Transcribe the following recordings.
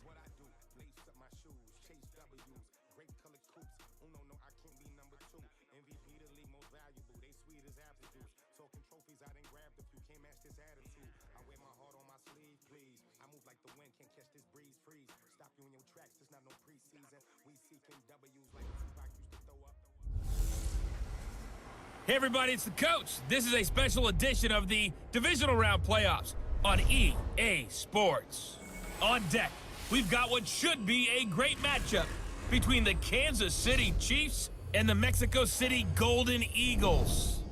What I do, lace up my shoes, chase W's, great color coops. Oh no, I can't be number 2. MVP the league most valuable, they sweet as apple juice. Talking trophies, I done grabbed a few, can't match this attitude. I wear my heart on my sleeve, please. I move like the wind, can't catch this breeze, freeze. Stop you in your tracks, there's not no preseason. We seeking W's like Tupac used to throw up. Hey everybody, it's the coach. This is a special edition of the divisional round playoffs on EA Sports. On deck, we've got what should be a great matchup between the Kansas City Chiefs and the Mexico City Golden Eagles.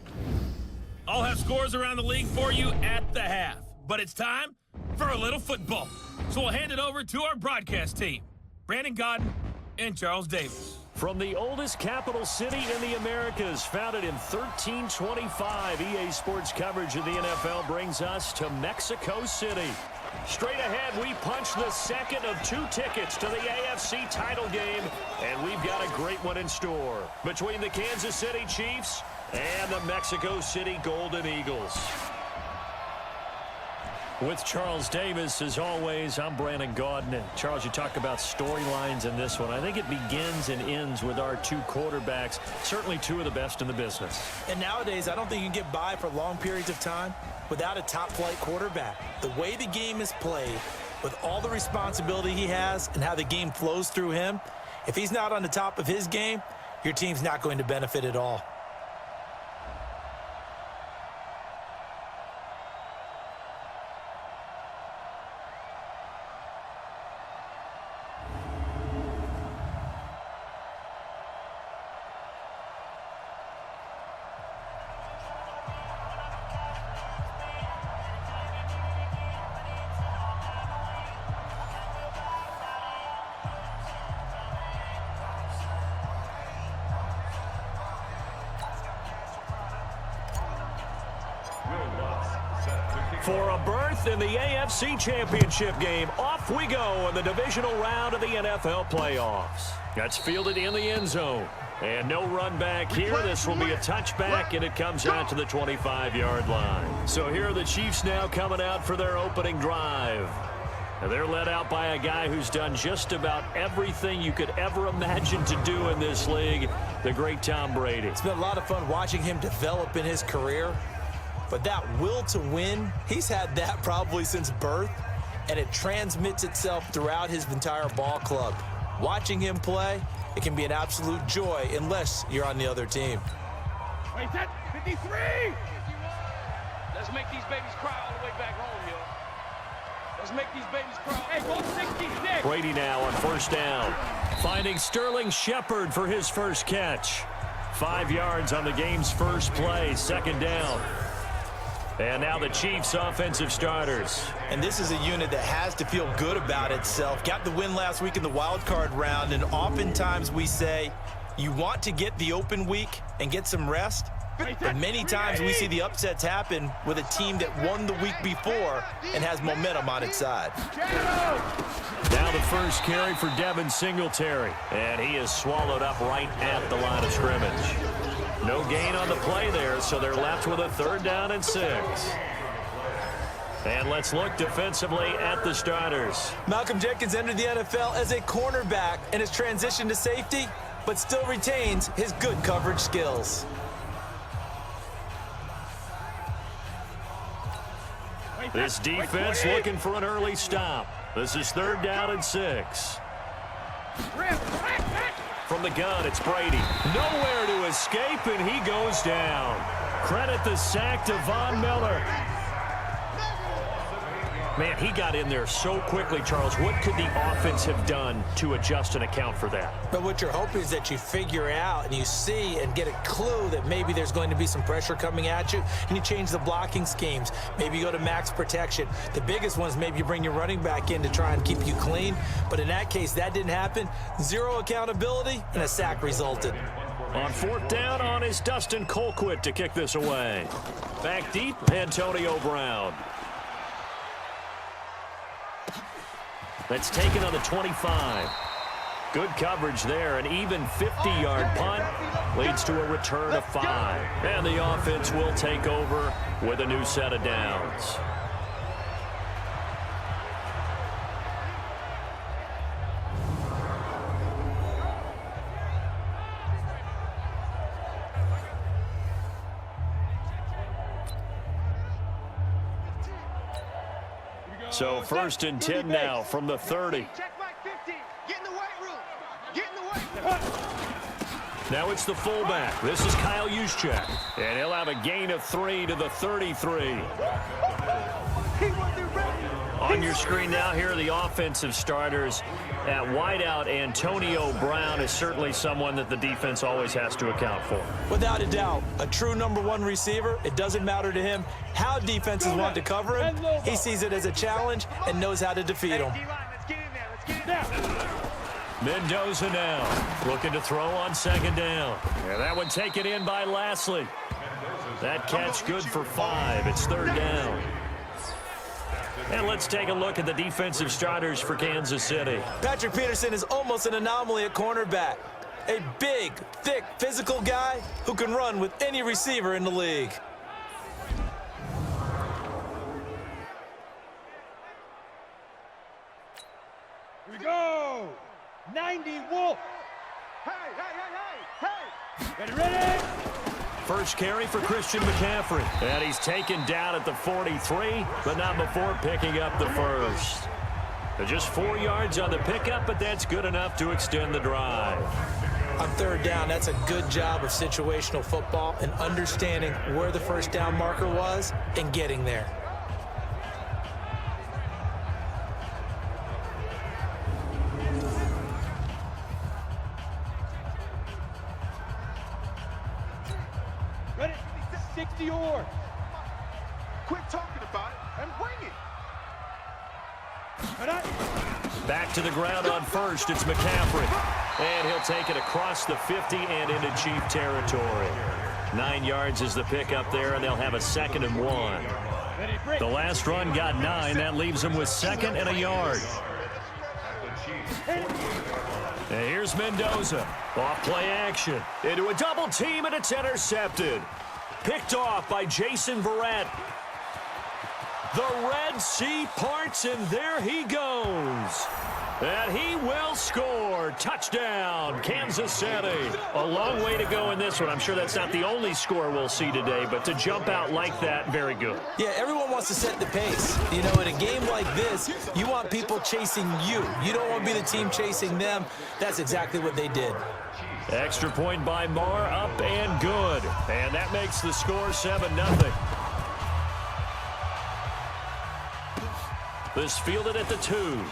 I'll have scores around the league for you at the half, but it's time for a little football. So we'll hand it over to our broadcast team, Brandon Godden and Charles Davis. From the oldest capital city in the Americas, founded in 1325, EA Sports coverage of the NFL brings us to Mexico City. Straight ahead, we punch the second of 2 tickets to the AFC title game, and we've got a great one in store between the Kansas City Chiefs and the Mexico City Golden Eagles. With Charles Davis, as always, I'm Brandon Godden. And Charles, you talk about storylines in this one. I think it begins and ends with our 2 quarterbacks, certainly 2 of the best in the business. And nowadays, I don't think you can get by for long periods of time without a top-flight quarterback. The way the game is played, with all the responsibility he has and how the game flows through him, if he's not on the top of his game, your team's not going to benefit at all. For a berth in the AFC Championship game, off we go in the divisional round of the NFL playoffs. That's fielded in the end zone. And no run back here. This will be a touchback, and it comes out to the 25-yard line. So here are the Chiefs now coming out for their opening drive. And they're led out by a guy who's done just about everything you could ever imagine to do in this league, the great Tom Brady. It's been a lot of fun watching him develop in his career. But that will to win, he's had that probably since birth, and it transmits itself throughout his entire ball club. Watching him play, it can be an absolute joy unless you're on the other team. Wait, that 53! Let's make these babies cry all the way back home, yo. Let's make these babies cry. Hey, go 66! Brady now on first down, finding Sterling Shepard for his first catch. 5 yards on the game's first play, second down. And now the Chiefs' offensive starters. And this is a unit that has to feel good about itself. Got the win last week in the wild card round, and oftentimes we say you want to get the open week and get some rest, but many times we see the upsets happen with a team that won the week before and has momentum on its side. Now the first carry for Devin Singletary, and he is swallowed up right at the line of scrimmage. No gain on the play there, so they're left with a 3rd down and 6. And let's look defensively at the starters. Malcolm Jenkins entered the NFL as a cornerback and has transitioned to safety, but still retains his good coverage skills. This defense looking for an early stop. This is 3rd down and 6. From the gun, it's Brady. Nowhere to escape, and he goes down. Credit the sack to Von Miller. Man, he got in there so quickly, Charles. What could the offense have done to adjust and account for that? But what you're hoping is that you figure out and you see and get a clue that maybe there's going to be some pressure coming at you, and you change the blocking schemes. Maybe you go to max protection. The biggest one is maybe you bring your running back in to try and keep you clean. But in that case, that didn't happen. 0 accountability, and a sack resulted. On 4th down, is Dustin Colquitt to kick this away. Back deep, Antonio Brown. That's taken on the 25. Good coverage there. An even 50-yard punt leads to a return of 5. And the offense will take over with a new set of downs. So 1st and 10 now from the 30. Check back 50. Get in the weight room. Get in the weight room. Now it's the fullback. This is Kyle Juszczyk. And he'll have a gain of 3 to the 33. On your screen now, here are the offensive starters. At wideout, Antonio Brown is certainly someone that the defense always has to account for. Without a doubt, a true #1 receiver. It doesn't matter to him how defenses want to cover him. He sees it as a challenge and knows how to defeat them. Let's get in there. Let's get in there. Mendoza now looking to throw on 2nd down. And that one taken in by Lastly. That catch good for 5. It's 3rd down. And let's take a look at the defensive starters for Kansas City. Patrick Peterson is almost an anomaly at cornerback. A big, thick, physical guy who can run with any receiver in the league. Here we go. 90 Wolf. Hey, hey, hey, hey, hey. Ready? First carry for Christian McCaffrey. And he's taken down at the 43, but not before picking up the first. Just 4 yards on the pickup, but that's good enough to extend the drive. On 3rd down, that's a good job of situational football and understanding where the 1st down marker was and getting there. Ready? 60 or. Quit talking about it and bring it. Back to the ground on 1st. It's McCaffrey. And he'll take it across the 50 and into Chief territory. 9 yards is the pickup there, and they'll have a 2nd and 1. The last run got 9. That leaves them with 2nd and a yard. And here's Mendoza. Off play action. Into a double team, and it's intercepted. Picked off by Jason Verrett. The Red Sea parts, and there he goes. And he will score. Touchdown, Kansas City. A long way to go in this one. I'm sure that's not the only score we'll see today, but to jump out like that, very good. Yeah, everyone wants to set the pace. You know, in a game like this, you want people chasing you. You don't want to be the team chasing them. That's exactly what they did. Extra point by Marr, up and good. And that makes the score 7-0. This fielded at the 2.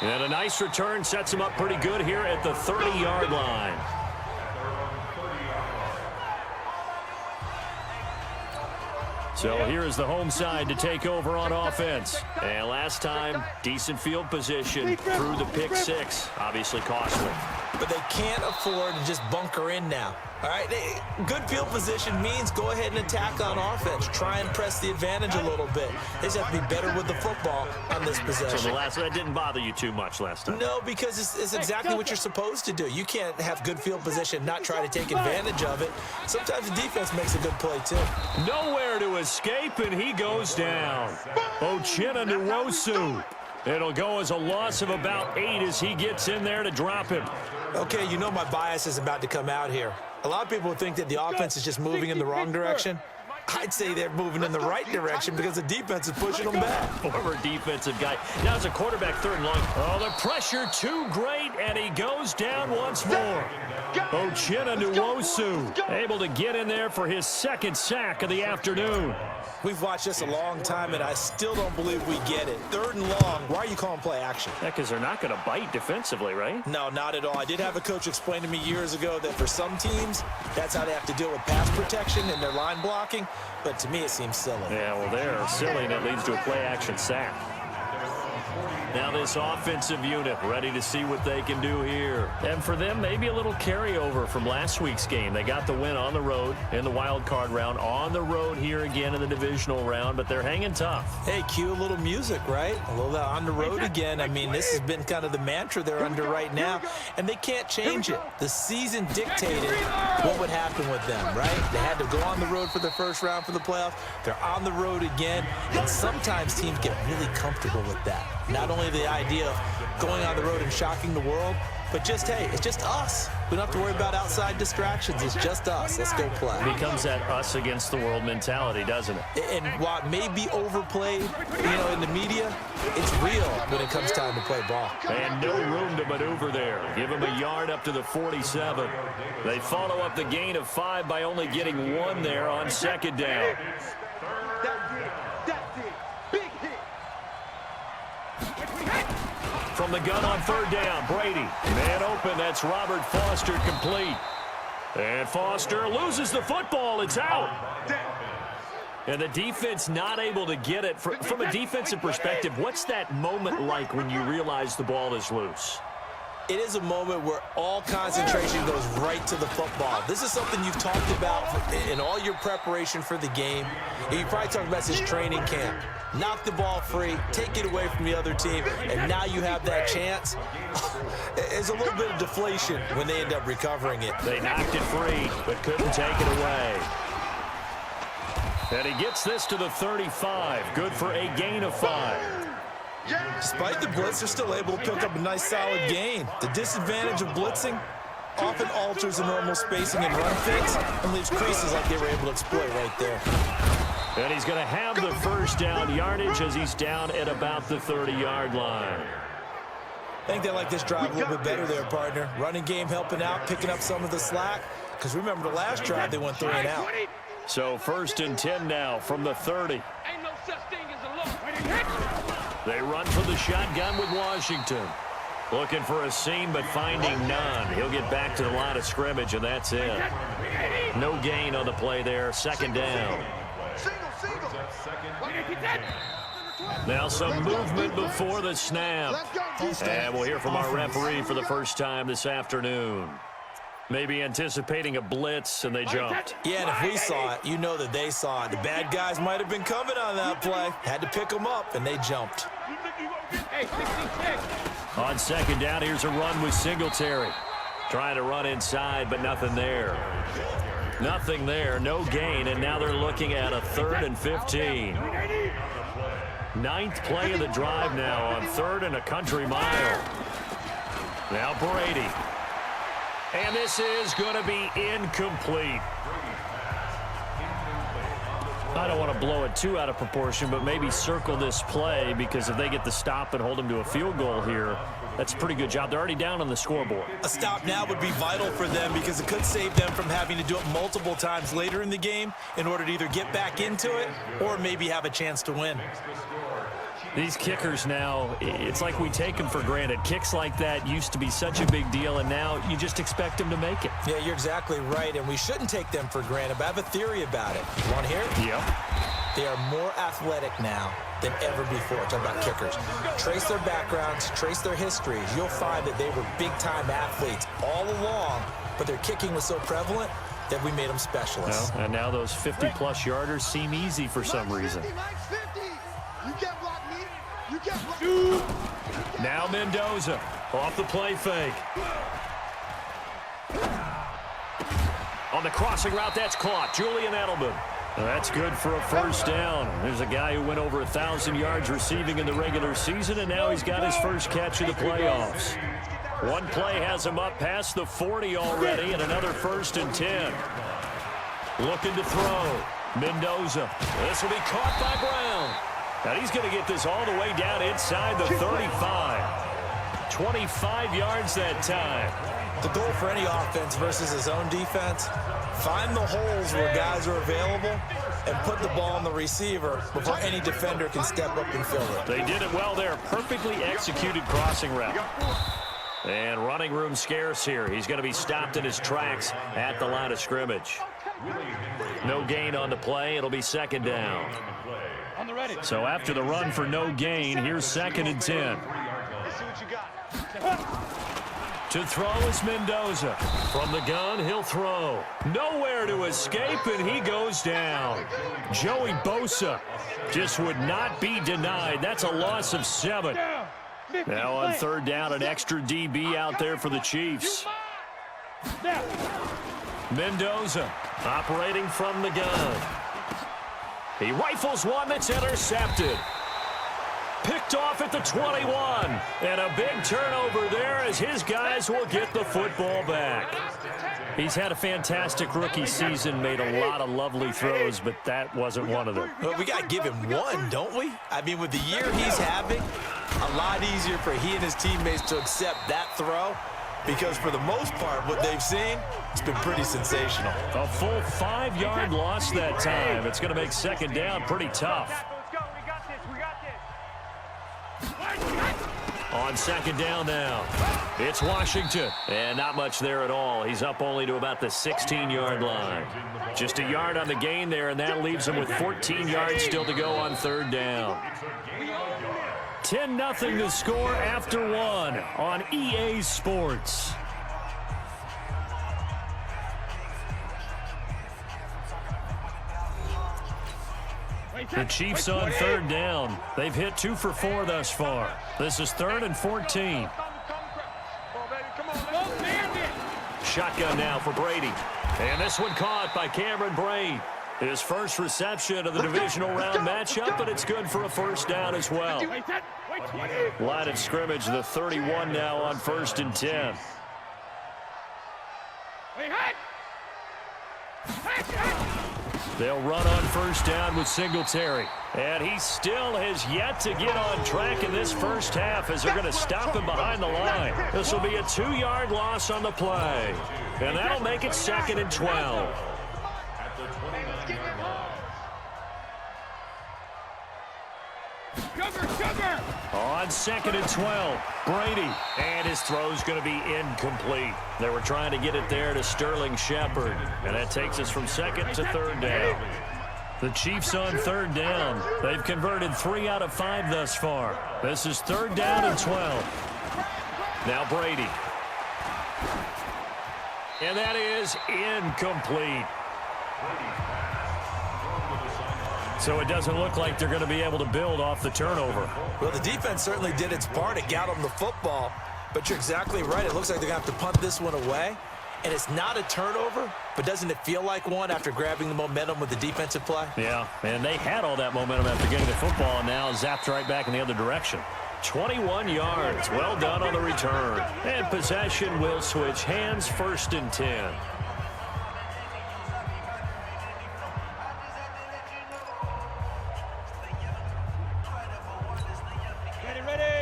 And a nice return sets him up pretty good here at the 30-yard line. So here is the home side to take over on offense. And last time, decent field position through the pick 6. Obviously costly. But they can't afford to just bunker in now. All right, good field position means go ahead and attack on offense. Try and press the advantage a little bit. They just have to be better with the football on this possession. So that didn't bother you too much last time? No, because it's exactly what you're supposed to do. You can't have good field position, not try to take advantage of it. Sometimes the defense makes a good play, too. Nowhere to escape, and he goes down. Uchenna Nwosu. It'll go as a loss of about 8 as he gets in there to drop him. Okay, you know my bias is about to come out here. A lot of people think that the offense is just moving in the wrong direction. I'd say they're moving in the right direction because the defense is pushing them back. Former defensive guy. Now it's a quarterback 3rd and long. Oh, the pressure too great, and he goes down once more. Uchenna Nwosu able to get in there for his 2nd sack of the afternoon. We've watched this a long time, and I still don't believe we get it. 3rd and long. Why are you calling play action? Yeah, because they're not going to bite defensively, right? No, not at all. I did have a coach explain to me years ago that for some teams, that's how they have to deal with pass protection and their line blocking. But to me, it seems silly. Yeah, well, they're silly, and it leads to a play-action sack. Now this offensive unit ready to see what they can do here. And for them, maybe a little carryover from last week's game. They got the win on the road in the wild card round, on the road here again in the divisional round, but they're hanging tough. Hey, cue a little music, right? A little on the road again. I mean, this has been kind of the mantra they're under right now, and they can't change it. The season dictated what would happen with them, right? They had to go on the road for the first round for the playoffs. They're on the road again, and sometimes teams get really comfortable with that. Not only the idea of going on the road and shocking the world, but just, hey, it's just us. We don't have to worry about outside distractions. It's just us. Let's go play. It becomes that us against the world mentality, doesn't it? And while it may be overplayed, in the media, it's real when it comes time to play ball. And no room to maneuver there. Give him a yard up to the 47. They follow up the gain of 5 by only getting 1 there on second down. From the gun on third down, Brady. Man open, that's Robert Foster complete. And Foster loses the football. It's out. And the defense not able to get it. From a defensive perspective, what's that moment like when you realize the ball is loose? It is a moment where all concentration goes right to the football. This is something you've talked about in all your preparation for the game. You probably talked about this training camp. Knock the ball free, take it away from the other team, and now you have that chance. There's a little bit of deflation when they end up recovering it. They knocked it free, but couldn't take it away. And he gets this to the 35. Good for a gain of 5. Despite the blitz, they're still able to pick up a nice solid gain. The disadvantage of blitzing often alters the normal spacing and run fits and leaves creases like they were able to exploit right there. And he's going to have the first down yardage as he's down at about the 30-yard line. I think they like this drive a little bit better there, partner. Running game helping out, picking up some of the slack. Because remember the last drive, they went 3 and out. So 1st and 10 now from the 30. Ain't no such thing as a look. They run for the shotgun with Washington. Looking for a seam, but finding none. He'll get back to the line of scrimmage, and that's it. No gain on the play there. 2nd down. Now some movement before the snap. And we'll hear from our referee for the first time this afternoon. Maybe anticipating a blitz, and they jumped. Yeah, and if we saw it, you know that they saw it. The bad guys might have been coming on that play. Had to pick them up, and they jumped. On 2nd down, here's a run with Singletary. Trying to run inside, but nothing there. Nothing there, no gain, and now they're looking at a 3rd and 15. 9th play of the drive now on 3rd and a country mile. Now Brady. And this is going to be incomplete. I don't want to blow it too out of proportion, but maybe circle this play, because if they get the stop and hold them to a field goal here, that's a pretty good job. They're already down on the scoreboard. A stop now would be vital for them, because it could save them from having to do it multiple times later in the game in order to either get back into it or maybe have a chance to win. These kickers now, it's like we take them for granted. Kicks like that used to be such a big deal, and now you just expect them to make it. Yeah, you're exactly right, and we shouldn't take them for granted, but I have a theory about it. You want to hear it? Yep. They are more athletic now than ever before. Talk about kickers. Trace their backgrounds, trace their histories. You'll find that they were big-time athletes all along, but their kicking was so prevalent that we made them specialists. Well, and now those 50-plus yarders seem easy for some reason. Now Mendoza off the play fake. On the crossing route, that's caught. Julian Edelman. That's good for a first down. There's a guy who went over 1,000 yards receiving in the regular season, and now he's got his first catch of the playoffs. One play has him up past the 40 already, and another 1st and 10. Looking to throw. Mendoza. This will be caught by Brown. And he's going to get this all the way down inside the 35. 25 yards that time. The goal for any offense versus his own defense, find the holes where guys are available and put the ball on the receiver before any defender can step up and fill it. They did it well there. Perfectly executed crossing route. And running room scarce here. He's going to be stopped in his tracks at the line of scrimmage. No gain on the play. It'll be 2nd down. So after the run for no gain, here's 2nd and 10. To throw is Mendoza. From the gun, he'll throw. Nowhere to escape, and he goes down. Joey Bosa just would not be denied. That's a loss of 7. Now on 3rd down, an extra DB out there for the Chiefs. Mendoza operating from the gun. He rifles one that's intercepted. Picked picked off at the 21. And a big turnover there as his guys will get the football back. He's had a fantastic rookie season, made a lot of lovely throws, but that wasn't one of them. Well, we got to give him one, don't we? I mean, with the year he's having, a lot easier for he and his teammates to accept that throw, because for the most part, what they've seen, it's been pretty sensational. A full 5-yard loss that time. It's going to make second down pretty tough. Let's go. We got this. We got this. On second down now, it's Washington. And not much there at all. He's up only to about the 16-yard line. Just a yard on the gain there, and that leaves him with 14 yards still to go on third down. 10-0 the score after one on EA Sports. The Chiefs on third down. They've hit 2 for 4 thus far. This is 3rd and 14. Shotgun now for Brady. And this one caught by Cameron Brate. His first reception of the divisional round matchup, but it's good for a first down as well. Line of scrimmage, the 31 now on 1st and 10. They'll run on first down with Singletary. And he still has yet to get on track in this first half as they're going to stop him behind the line. This will be a 2-yard loss on the play. And that'll make it 2nd and 12. On 2nd and 12, Brady. And his throw's going to be incomplete. They were trying to get it there to Sterling Shepard. And that takes us from 2nd to 3rd down. The Chiefs on 3rd down. They've converted 3 out of 5 thus far. This is 3rd down and 12. Now Brady. And that is incomplete. So it doesn't look like they're going to be able to build off the turnover. Well, the defense certainly did its part. It got them the football. But you're exactly right. It looks like they're going to have to punt this one away. And it's not a turnover, but doesn't it feel like one after grabbing the momentum with the defensive play? Yeah, and they had all that momentum after getting the football, and now zapped right back in the other direction. 21 yards. Well done on the return. And possession will switch hands, 1st and 10.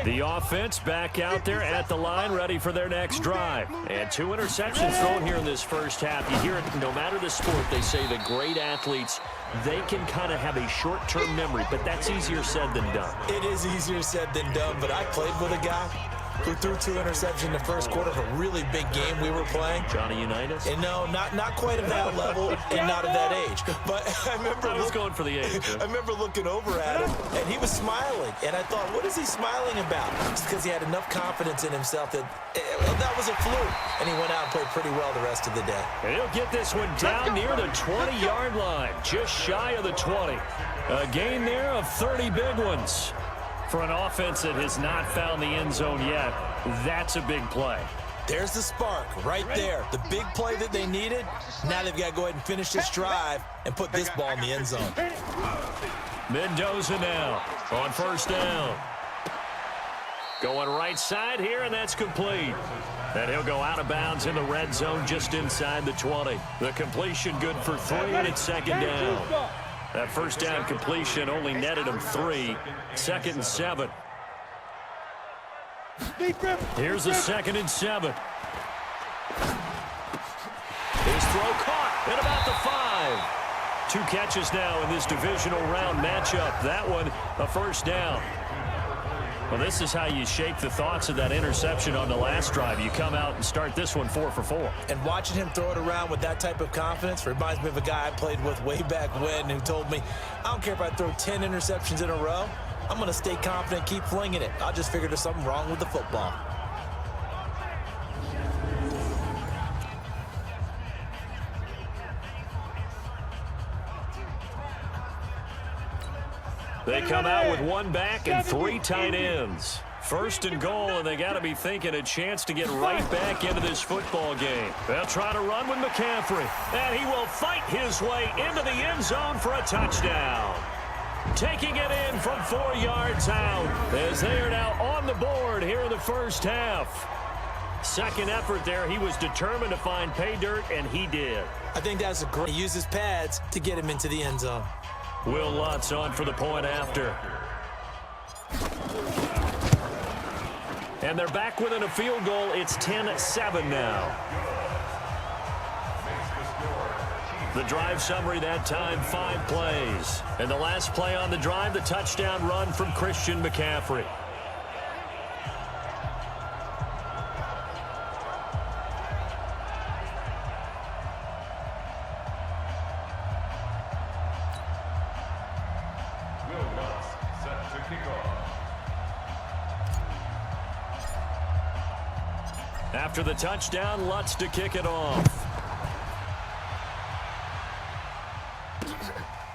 The offense back out there at the line, ready for their next drive. And 2 interceptions thrown here in this first half. You hear it, no matter the sport, they say the great athletes, they can kind of have a short-term memory, but that's easier said than done. It is easier said than done, but I played with a guy who threw 2 interceptions in the first quarter of a really big game we were playing. Johnny Unitas? And no, not quite at that level and not at that age. But I was going for the age. I remember looking over at him, and he was smiling. And I thought, what is he smiling about? It's because he had enough confidence in himself that that was a fluke. And he went out and played pretty well the rest of the day. And he'll get this one down near the 20-yard line, just shy of the 20. A gain there of 30 big ones. For an offense that has not found the end zone yet, that's a big play. There's the spark right there. The big play that they needed. Now they've got to go ahead and finish this drive and put this ball in the end zone. Mendoza now on first down. Going right side here, and that's complete. And he'll go out of bounds in the red zone just inside the 20. The completion good for 3, and it's 2nd down. That first down completion only netted him 3. 2nd and 7. Here's a 2nd and 7. His throw caught at about the 5. 2 catches now in this divisional round matchup. That one, a first down. Well, this is how you shake the thoughts of that interception on the last drive. You come out and start this one 4 for 4. And watching him throw it around with that type of confidence reminds me of a guy I played with way back when who told me, I don't care if I throw 10 interceptions in a row. I'm going to stay confident, keep flinging it. I'll just figure there's something wrong with the football. They come out with 1 back and 3 tight ends. 1st and goal, and they got to be thinking a chance to get right back into this football game. They'll try to run with McCaffrey, and he will fight his way into the end zone for a touchdown. taking it in from 4 yards out as they are now on the board here in the first half. Second effort there, he was determined to find pay dirt, and he did. I think that's a great. He uses pads to get him into the end zone. Will Lutz on for the point after. And they're back within a field goal. It's 10-7 now. The drive summary that time, 5 plays. And the last play on the drive, the touchdown run from Christian McCaffrey. After the touchdown, Lutz to kick it off.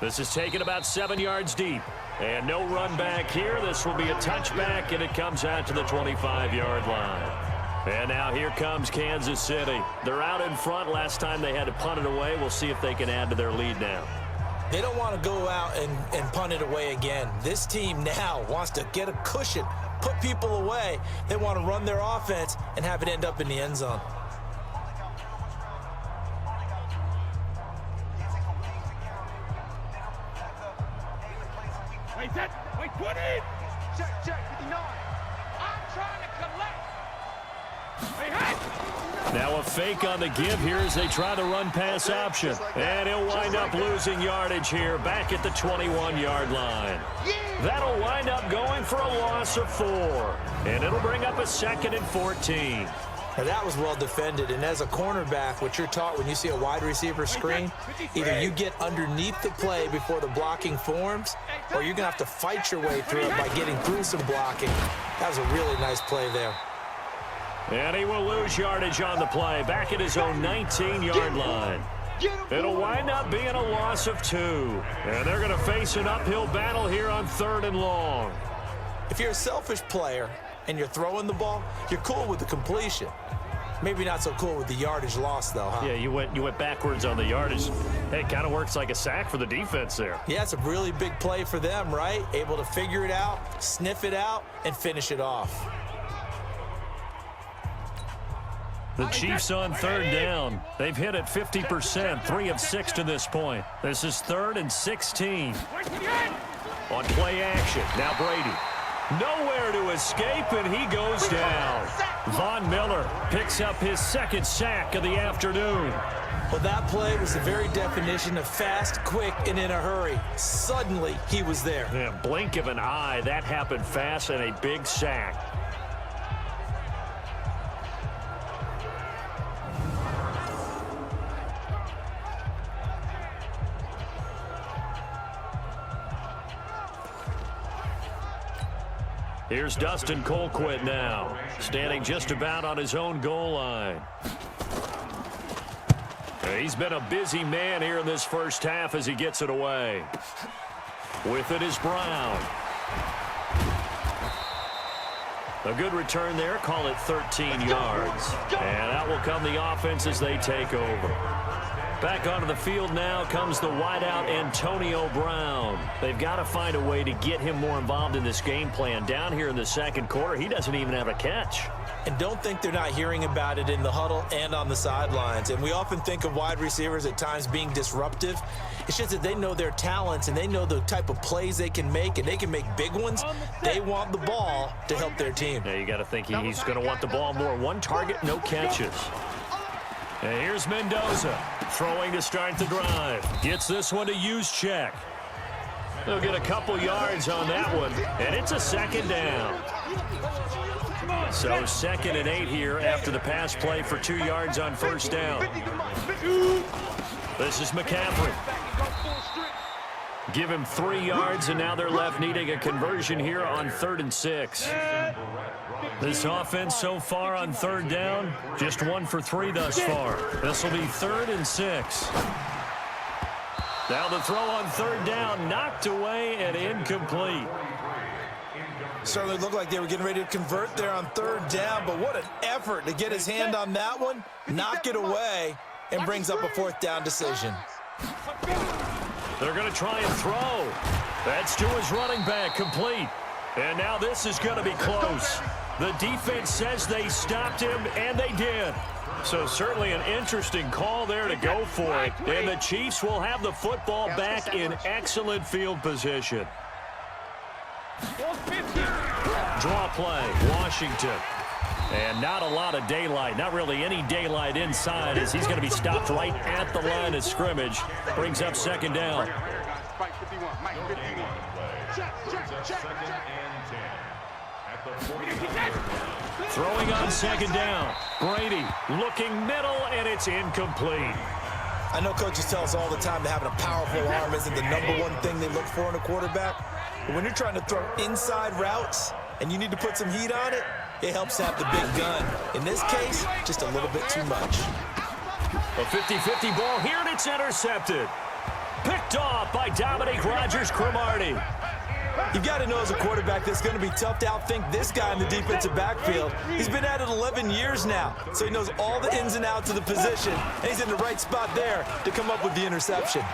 This is taken about 7 yards deep. And no run back here. This will be a touchback, and it comes out to the 25-yard line. And now here comes Kansas City. They're out in front. Last time they had to punt it away. We'll see if they can add to their lead now. They don't want to go out and punt it away again. This team now wants to get a cushion, put people away. They want to run their offense and have it end up in the end zone. Wait, 20. Check, 59. I'm trying to collect. Now a fake on the give here as they try the run-pass option. And he'll wind up losing yardage here back at the 21-yard line. That'll wind up going for a loss of 4. And it'll bring up a 2nd and 14. Now that was well defended, and as a cornerback, what you're taught when you see a wide receiver screen, either you get underneath the play before the blocking forms, or you're going to have to fight your way through it by getting through some blocking. That was a really nice play there. And he will lose yardage on the play, back at his own 19-yard line. It'll wind up being a loss of 2. And they're going to face an uphill battle here on 3rd and long. If you're a selfish player and you're throwing the ball, you're cool with the completion. Maybe not so cool with the yardage loss, though, huh? Yeah, you went backwards on the yardage. Hey, it kind of works like a sack for the defense there. Yeah, it's a really big play for them, right? Able to figure it out, sniff it out, and finish it off. The Chiefs on 3rd down. They've hit it 50%, 3 of 6 to this point. This is 3rd and 16. On play action, now Brady. Nowhere to escape, and he goes down. Von Miller picks up his 2nd sack of the afternoon. Well, that play was the very definition of fast, quick, and in a hurry. Suddenly, he was there. Yeah, blink of an eye, that happened fast, and a big sack. Here's Dustin Colquitt now, standing just about on his own goal line. He's been a busy man here in this first half as he gets it away. With it is Brown. A good return there, call it 13 yards. And that will come the offense as they take over. Back onto the field now comes the wideout Antonio Brown. They've got to find a way to get him more involved in this game plan. Down here in the 2nd quarter, he doesn't even have a catch. And don't think they're not hearing about it in the huddle and on the sidelines. And we often think of wide receivers at times being disruptive. It's just that they know their talents and they know the type of plays they can make, and they can make big ones. They want the ball to help their team. Yeah, you got to think he's going to want the ball more. 1 target, no catches. And here's Mendoza throwing to start the drive. Gets this one to Juszczyk. They'll get a couple yards on that one, and it's a 2nd down. So 2nd and 8 here after the pass play for 2 yards on 1st down. This is McCaffrey. Give him 3 yards, and now they're left needing a conversion here on 3rd and 6. This offense so far on 3rd down, just 1 for 3 thus far. This will be 3rd and 6. Now the throw on 3rd down, knocked away and incomplete. Certainly looked like they were getting ready to convert there on 3rd down, but what an effort to get his hand on that one, knock it away, and brings up a 4th down decision. They're going to try and throw. That's to his running back, complete. And now this is going to be close. The defense says they stopped him, and they did. So certainly an interesting call there to go for it. And the Chiefs will have the football back in excellent field position. Draw play, Washington. And not a lot of daylight, not really any daylight inside, as he's going to be stopped right at the line of scrimmage. Brings up second down. Throwing on second down. Brady looking middle, and it's incomplete. I know coaches tell us all the time that having a powerful arm isn't the #1 thing they look for in a quarterback. But when you're trying to throw inside routes and you need to put some heat on it, it helps to have the big gun. In this case, just a little bit too much. A 50-50 ball here, and it's intercepted. Picked off by Dominique Rodgers-Cromartie. You've got to know as a quarterback that's going to be tough to outthink this guy in the defensive backfield. He's been at it 11 years now, so he knows all the ins and outs of the position, and he's in the right spot there to come up with the interception.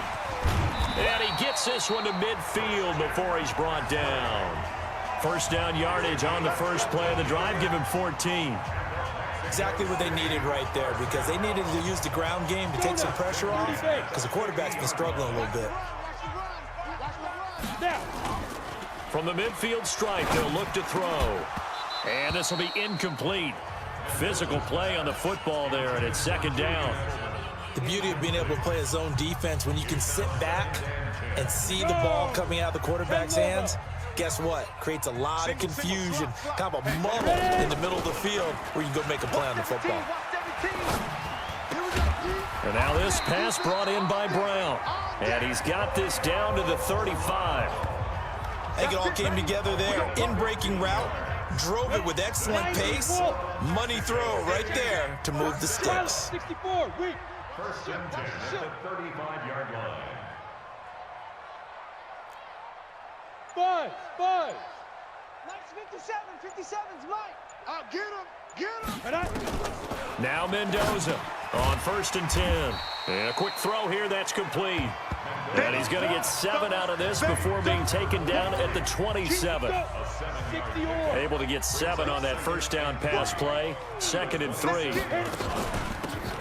And he gets this one to midfield before he's brought down. First down yardage on the first play of the drive. Give him 14. Exactly what they needed right there, because they needed to use the ground game to take some pressure off, because the quarterback's been struggling a little bit. From the midfield stripe, they'll look to throw. And this will be incomplete. Physical play on the football there, and it's second down. The beauty of being able to play a zone defense when you can sit back and see the ball coming out of the quarterback's hands, guess what? Creates a lot of confusion, kind of a muddle in the middle of the field where you can go make a play on the football. And now this pass brought in by Brown. And he's got this down to the 35. I think it all came together there. In-breaking route, drove it with excellent pace. Money throw right there to move the sticks. 64, weak. First and 10 at the 35-yard line. Five. Max 57's Mike. Get him. Now Mendoza on first and 10. And a quick throw here, that's complete. And he's going to get 7 out of this before being taken down at the 27. Able to get 7 on that first down pass play. Second and 3.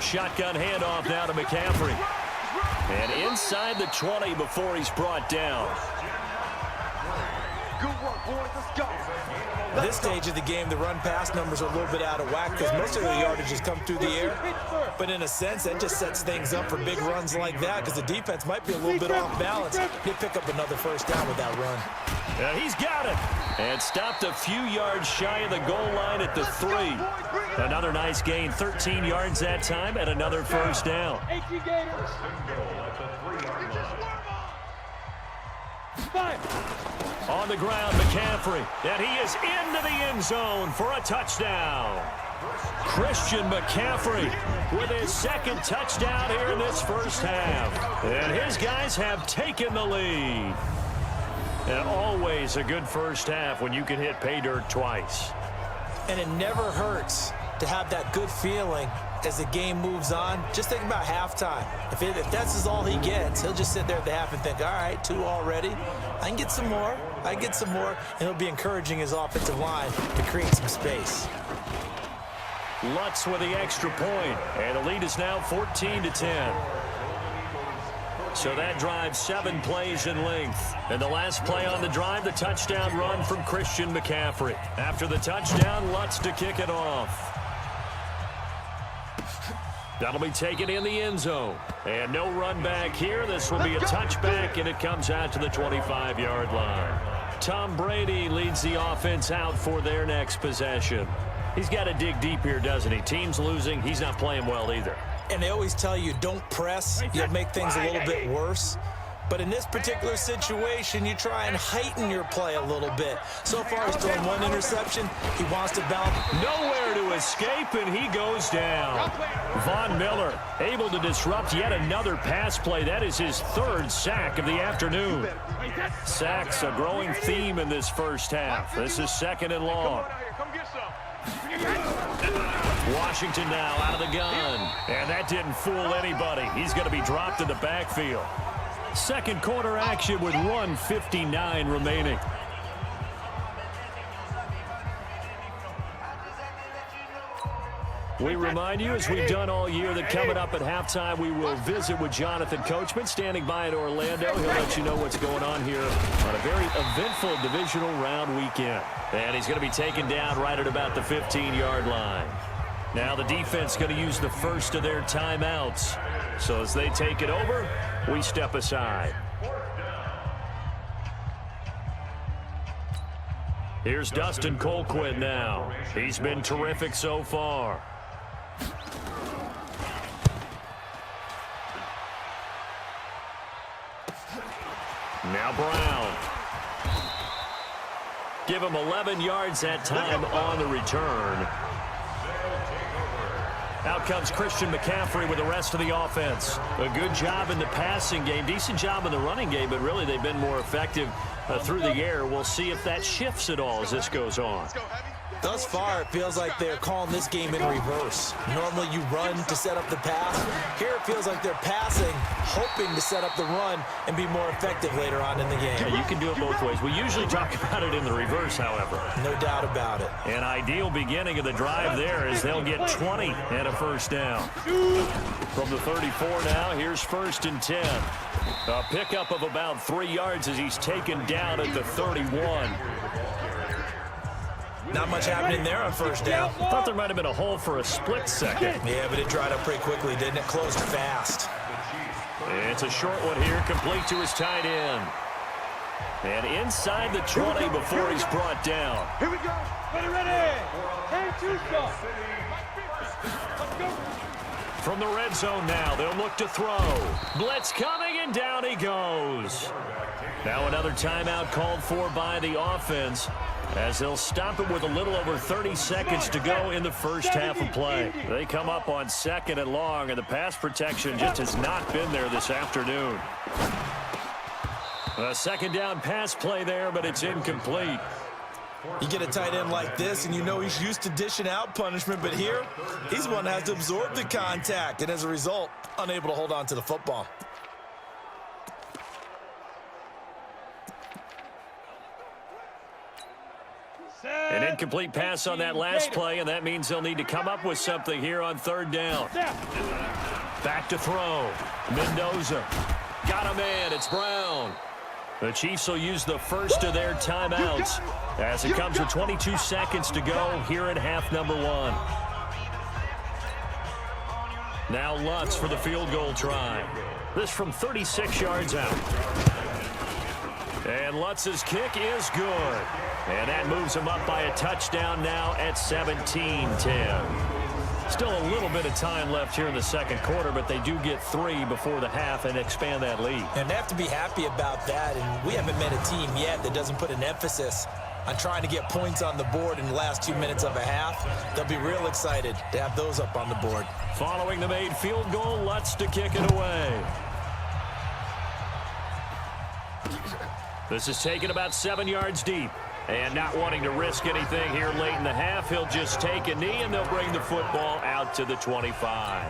Shotgun handoff now to McCaffrey. And inside the 20 before he's brought down. Good work, boys. Let's go. At this stage of the game, the run-pass numbers are a little bit out of whack because most of the yardage has come through the air. But in a sense, that just sets things up for big runs like that because the defense might be a little bit off balance. He'll pick up another first down with that run. And he's got it. And stopped a few yards shy of the goal line at the 3. Another nice gain, 13 yards that time, and another first down. On the ground, McCaffrey, and he is into the end zone for a touchdown. Christian McCaffrey with his second touchdown here in this first half. And his guys have taken the lead. And always a good first half when you can hit pay dirt twice. And it never hurts to have that good feeling as the game moves on. Just think about halftime. If that's all he gets, he'll just sit there at the half and think, all right, 2 already. I can get some more. And he'll be encouraging his offensive line to create some space. Lutz with the extra point, and the lead is now 14-10. So that drive 7 plays in length. And the last play on the drive, the touchdown run from Christian McCaffrey. After the touchdown, Lutz to kick it off. That'll be taken in the end zone. And no run back here. This will be a touchback, and it comes out to the 25-yard line. Tom Brady leads the offense out for their next possession. He's got to dig deep here, doesn't he? Team's losing. He's not playing well either. And they always tell you, don't press. You'll make things a little bit worse. But in this particular situation, you try and heighten your play a little bit. So far, he's thrown 1 interception. He wants to bounce. Nowhere to escape, and he goes down. Von Miller able to disrupt yet another pass play. That is his 3rd sack of the afternoon. Sacks a growing theme in this first half. This is 2nd and long. Washington now out of the gun. And that didn't fool anybody. He's going to be dropped in the backfield. Second quarter action with 1:59 remaining. We remind you, as we've done all year, that coming up at halftime, we will visit with Jonathan Coachman, standing by in Orlando. He'll let you know what's going on here on a very eventful divisional round weekend. And he's going to be taken down right at about the 15-yard line. Now the defense going to use the first of their timeouts. So as they take it over, we step aside. Here's Dustin Colquitt now. He's been terrific so far. Now Brown. Give him 11 yards that time on the return. Out comes Christian McCaffrey with the rest of the offense. A good job in the passing game, decent job in the running game, but really they've been more effective through the air. We'll see if that shifts at all as this goes on. Thus far, it feels like they're calling this game in reverse. Normally you run to set up the pass. Here it feels like they're passing, hoping to set up the run and be more effective later on in the game. Yeah, you can do it both ways. We usually talk about it in the reverse, however. No doubt about it. An ideal beginning of the drive there as they'll get 20 and a first down. From the 34 now, here's 1st and 10. A pickup of about 3 yards as he's taken down at the 31. Not much happening there on first down. Thought there might have been a hole for a split second. Yeah, but it dried up pretty quickly, didn't it? Closed fast. It's a short one here, complete to his tight end. And inside the 20 before he's brought down. Here we go. Ready. Hey, two-stop. Let's go. From the red zone now, they'll look to throw. Blitz coming, and down he goes. Now another timeout called for by the offense, as they'll stop it with a little over 30 seconds to go in the first half of play. They come up on 2nd and long, and the pass protection just has not been there this afternoon. A 2nd down pass play there, but it's incomplete. You get a tight end like this, and you know he's used to dishing out punishment, but here, he's the one that has to absorb the contact, and as a result, unable to hold on to the football. An incomplete pass on that last play, and that means they'll need to come up with something here on 3rd down. Back to throw. Mendoza. Got a man. It's Brown. The Chiefs will use the first of their timeouts as it comes with 22 seconds to go here in half number 1. Now Lutz for the field goal try. This from 36 yards out. And Lutz's kick is good. And that moves him up by a touchdown now at 17-10. Still a little bit of time left here in the 2nd quarter, but they do get 3 before the half and expand that lead. And they have to be happy about that, and we haven't met a team yet that doesn't put an emphasis on trying to get points on the board in the last 2 minutes of a half. They'll be real excited to have those up on the board. Following the made field goal, Lutz to kick it away. This is taken about 7 yards deep. And not wanting to risk anything here late in the half, he'll just take a knee, and they'll bring the football out to the 25.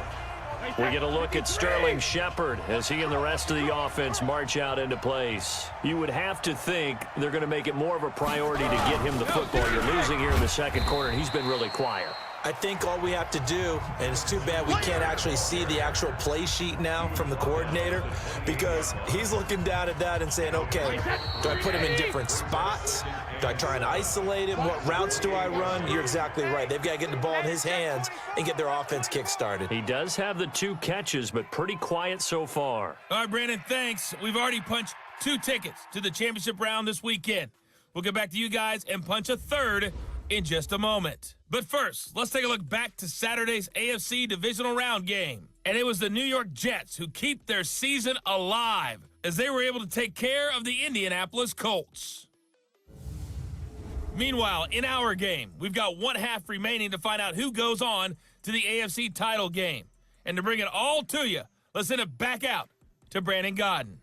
We get a look at Sterling Shepard as he and the rest of the offense march out into place. You would have to think they're going to make it more of a priority to get him the football. You're losing here in the 2nd quarter, and he's been really quiet. I think all we have to do, and it's too bad we can't actually see the actual play sheet now from the coordinator, because he's looking down at that and saying, okay, do I put him in different spots? Do I try and isolate him? What routes do I run? You're exactly right. They've got to get the ball in his hands and get their offense kick-started. He does have the 2 catches, but pretty quiet so far. All right, Brandon, thanks. We've already punched 2 tickets to the championship round this weekend. We'll get back to you guys and punch a 3rd in just a moment. But first, let's take a look back to Saturday's AFC divisional round game. And it was the New York Jets who keep their season alive as they were able to take care of the Indianapolis Colts. Meanwhile, in our game, we've got 1 half remaining to find out who goes on to the AFC title game. And to bring it all to you, let's send it back out to Brandon Godden.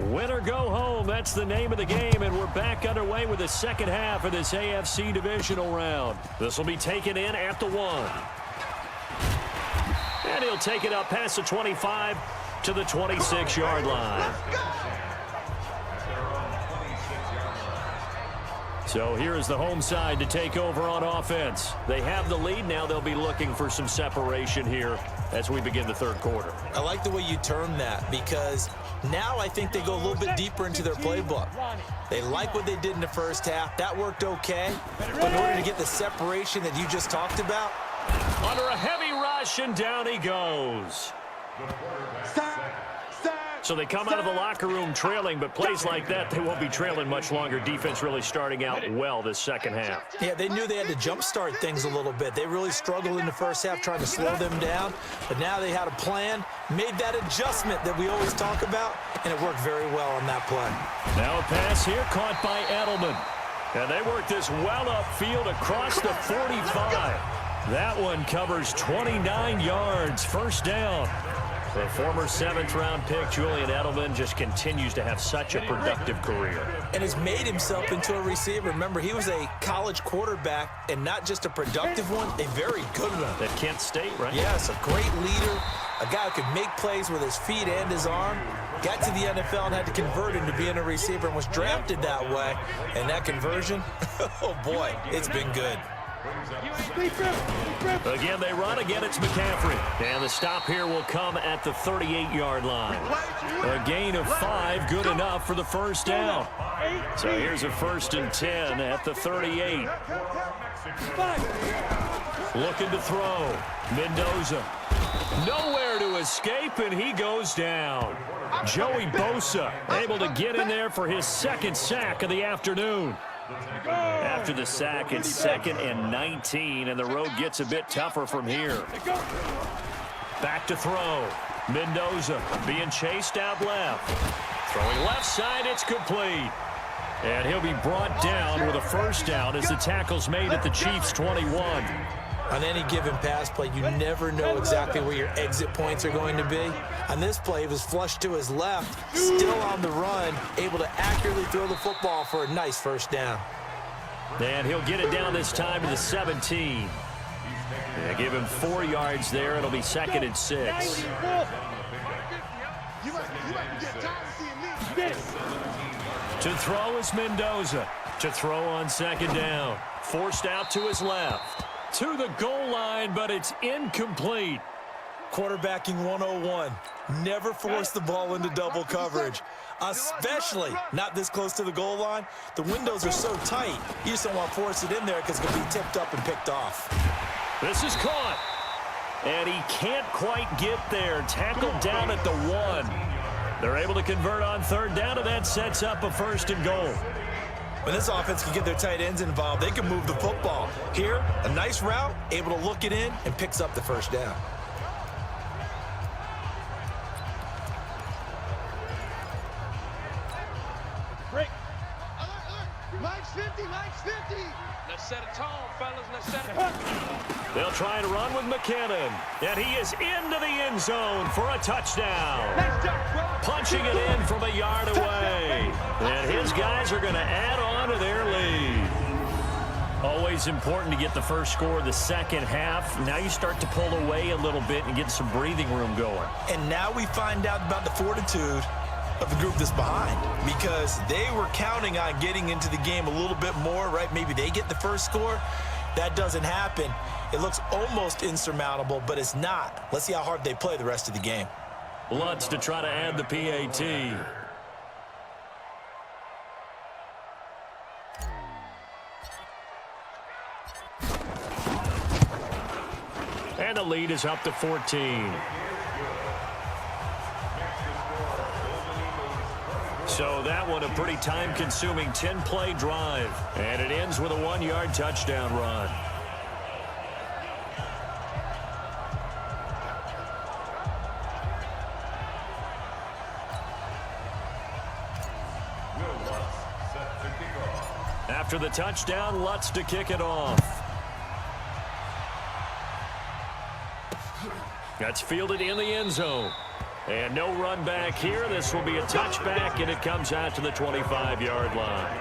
Win or go home, that's the name of the game, and we're back underway with the second half of this AFC divisional round. This will be taken in at the 1. And he'll take it up past the 25 to the 26-yard line. So here is the home side to take over on offense. They have the lead. Now they'll be looking for some separation here as we begin the third quarter. I like the way you term that, because now I think they go a little bit deeper into their playbook. They like what they did in the first half. That worked okay. But in order to get the separation that you just talked about, under a heavy rush, and down he goes. So they come out of the locker room trailing, but plays like that, they won't be trailing much longer. Defense really starting out well this second half. Yeah, they knew they had to jumpstart things a little bit. They really struggled in the first half trying to slow them down, but now they had a plan, made that adjustment that we always talk about, and it worked very well on that play. Now a pass here caught by Edelman. And they work this well upfield across the 45. That one covers 29 yards, first down. The former 7th-round pick, Julian Edelman, just continues to have such a productive career. And has made himself into a receiver. Remember, he was a college quarterback, and not just a productive one, a very good one. At Kent State, right? Yes, a great leader, a guy who could make plays with his feet and his arm. Got to the NFL and had to convert into being a receiver and was drafted that way. And that conversion, oh boy, it's been good. Again, they run. Again, it's McCaffrey. And the stop here will come at the 38-yard line. A gain of 5, good enough for the first down. So here's a 1st and 10 at the 38. Looking to throw. Mendoza. Nowhere to escape, and he goes down. Joey Bosa able to get in there for his 2nd sack of the afternoon. After the sack, it's 2nd and 19, and the road gets a bit tougher from here. Back to throw. Mendoza being chased out left. Throwing left side, it's complete. And he'll be brought down with a first down as the tackle's made at the Chiefs' 21. On any given pass play, you never know exactly where your exit points are going to be. On this play, it was flushed to his left, still on the run, able to accurately throw the football for a nice first down. And he'll get it down this time to the 17. Yeah, give him 4 yards there. It'll be 2nd and 6. To throw is Mendoza. To throw on 2nd down. Forced out to his left. To the goal line, but it's incomplete. Quarterbacking 101. Never force the ball into double coverage, especially not this close to the goal line. The windows are so tight, you just don't want to force it in there because it could be tipped up and picked off. This is caught. And he can't quite get there. Tackled down at the 1. They're able to convert on 3rd down, and that sets up a 1st and goal. When this offense can get their tight ends involved, they can move the football. Here, a nice route, able to look it in, and picks up the first down. Break. Mike's 50, Mike's 50. Let's set a tone, fellas. Let's set it. They'll try and run with McKinnon. And he is into the end zone for a touchdown. Punching it in from a yard away. And his guys are going to add on to their lead. Always important to get the first score of the second half. Now you start to pull away a little bit and get some breathing room going. And now we find out about the fortitude of the group that's behind, because they were counting on getting into the game a little bit more, right? Maybe they get the first score. That doesn't happen. It looks almost insurmountable, but it's not. Let's see how hard they play the rest of the game. Lutz to try to add the PAT. And the lead is up to 14. So that one a pretty time-consuming 10-play drive. And it ends with a 1-yard touchdown run. After the touchdown, Lutz to kick it off. That's fielded in the end zone. And no run back here. This will be a touchback, and it comes out to the 25-yard line.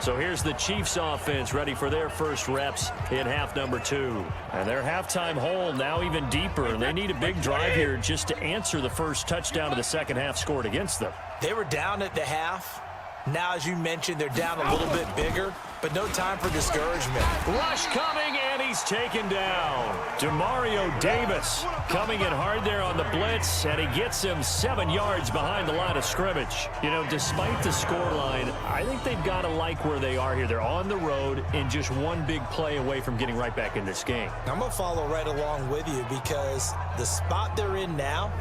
So here's the Chiefs offense ready for their first reps in half number 2. And their halftime hole now even deeper, and they need a big drive here just to answer the first touchdown of the second half scored against them. They were down at the half. Now, as you mentioned, they're down a little bit bigger, but no time for discouragement. Rush coming, and he's taken down. Demario Davis coming in hard there on the blitz, and he gets him 7 yards behind the line of scrimmage. You know, despite the scoreline, I think they've got to like where they are here. They're on the road and just one big play away from getting right back in this game. I'm going to follow right along with you because the spot they're in now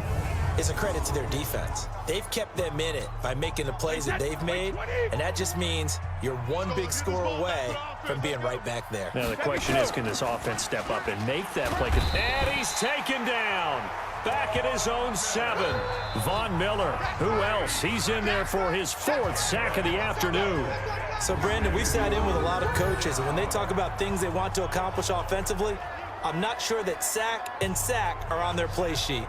is a credit to their defense. They've kept them in it by making the plays that they've made, and that just means you're one big score away from being right back there. Now the question is, can this offense step up and make that play? And he's taken down. Back at his own 7. Von Miller. Who else? He's in there for his 4th sack of the afternoon. So, Brandon, we've sat in with a lot of coaches, and when they talk about things they want to accomplish offensively, I'm not sure that sack and sack are on their play sheet.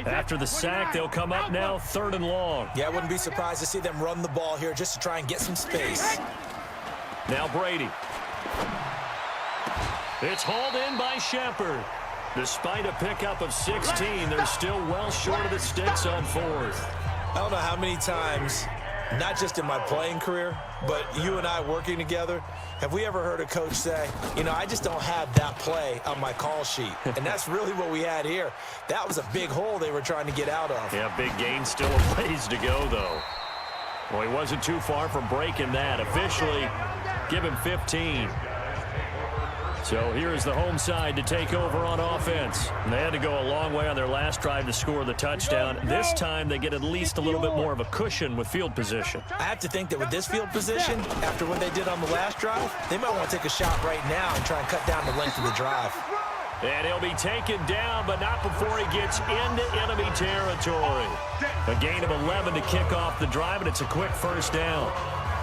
After the sack, they'll come up now 3rd and long. Yeah, I wouldn't be surprised to see them run the ball here just to try and get some space. Now Brady. It's hauled in by Shepard. Despite a pickup of 16, they're still well short of the sticks on 4th. I don't know how many times, not just in my playing career, but you and I working together, have we ever heard a coach say, you know, I just don't have that play on my call sheet. And that's really what we had here. That was a big hole they were trying to get out of. Yeah, big gain, still a ways to go, though. Well, he wasn't too far from breaking that. Officially, give him 15. So here's the home side to take over on offense. And they had to go a long way on their last drive to score the touchdown. This time they get at least a little bit more of a cushion with field position. I have to think that with this field position, after what they did on the last drive, they might want to take a shot right now and try and cut down the length of the drive. And he'll be taken down, but not before he gets into enemy territory. A gain of 11 to kick off the drive, and it's a quick first down.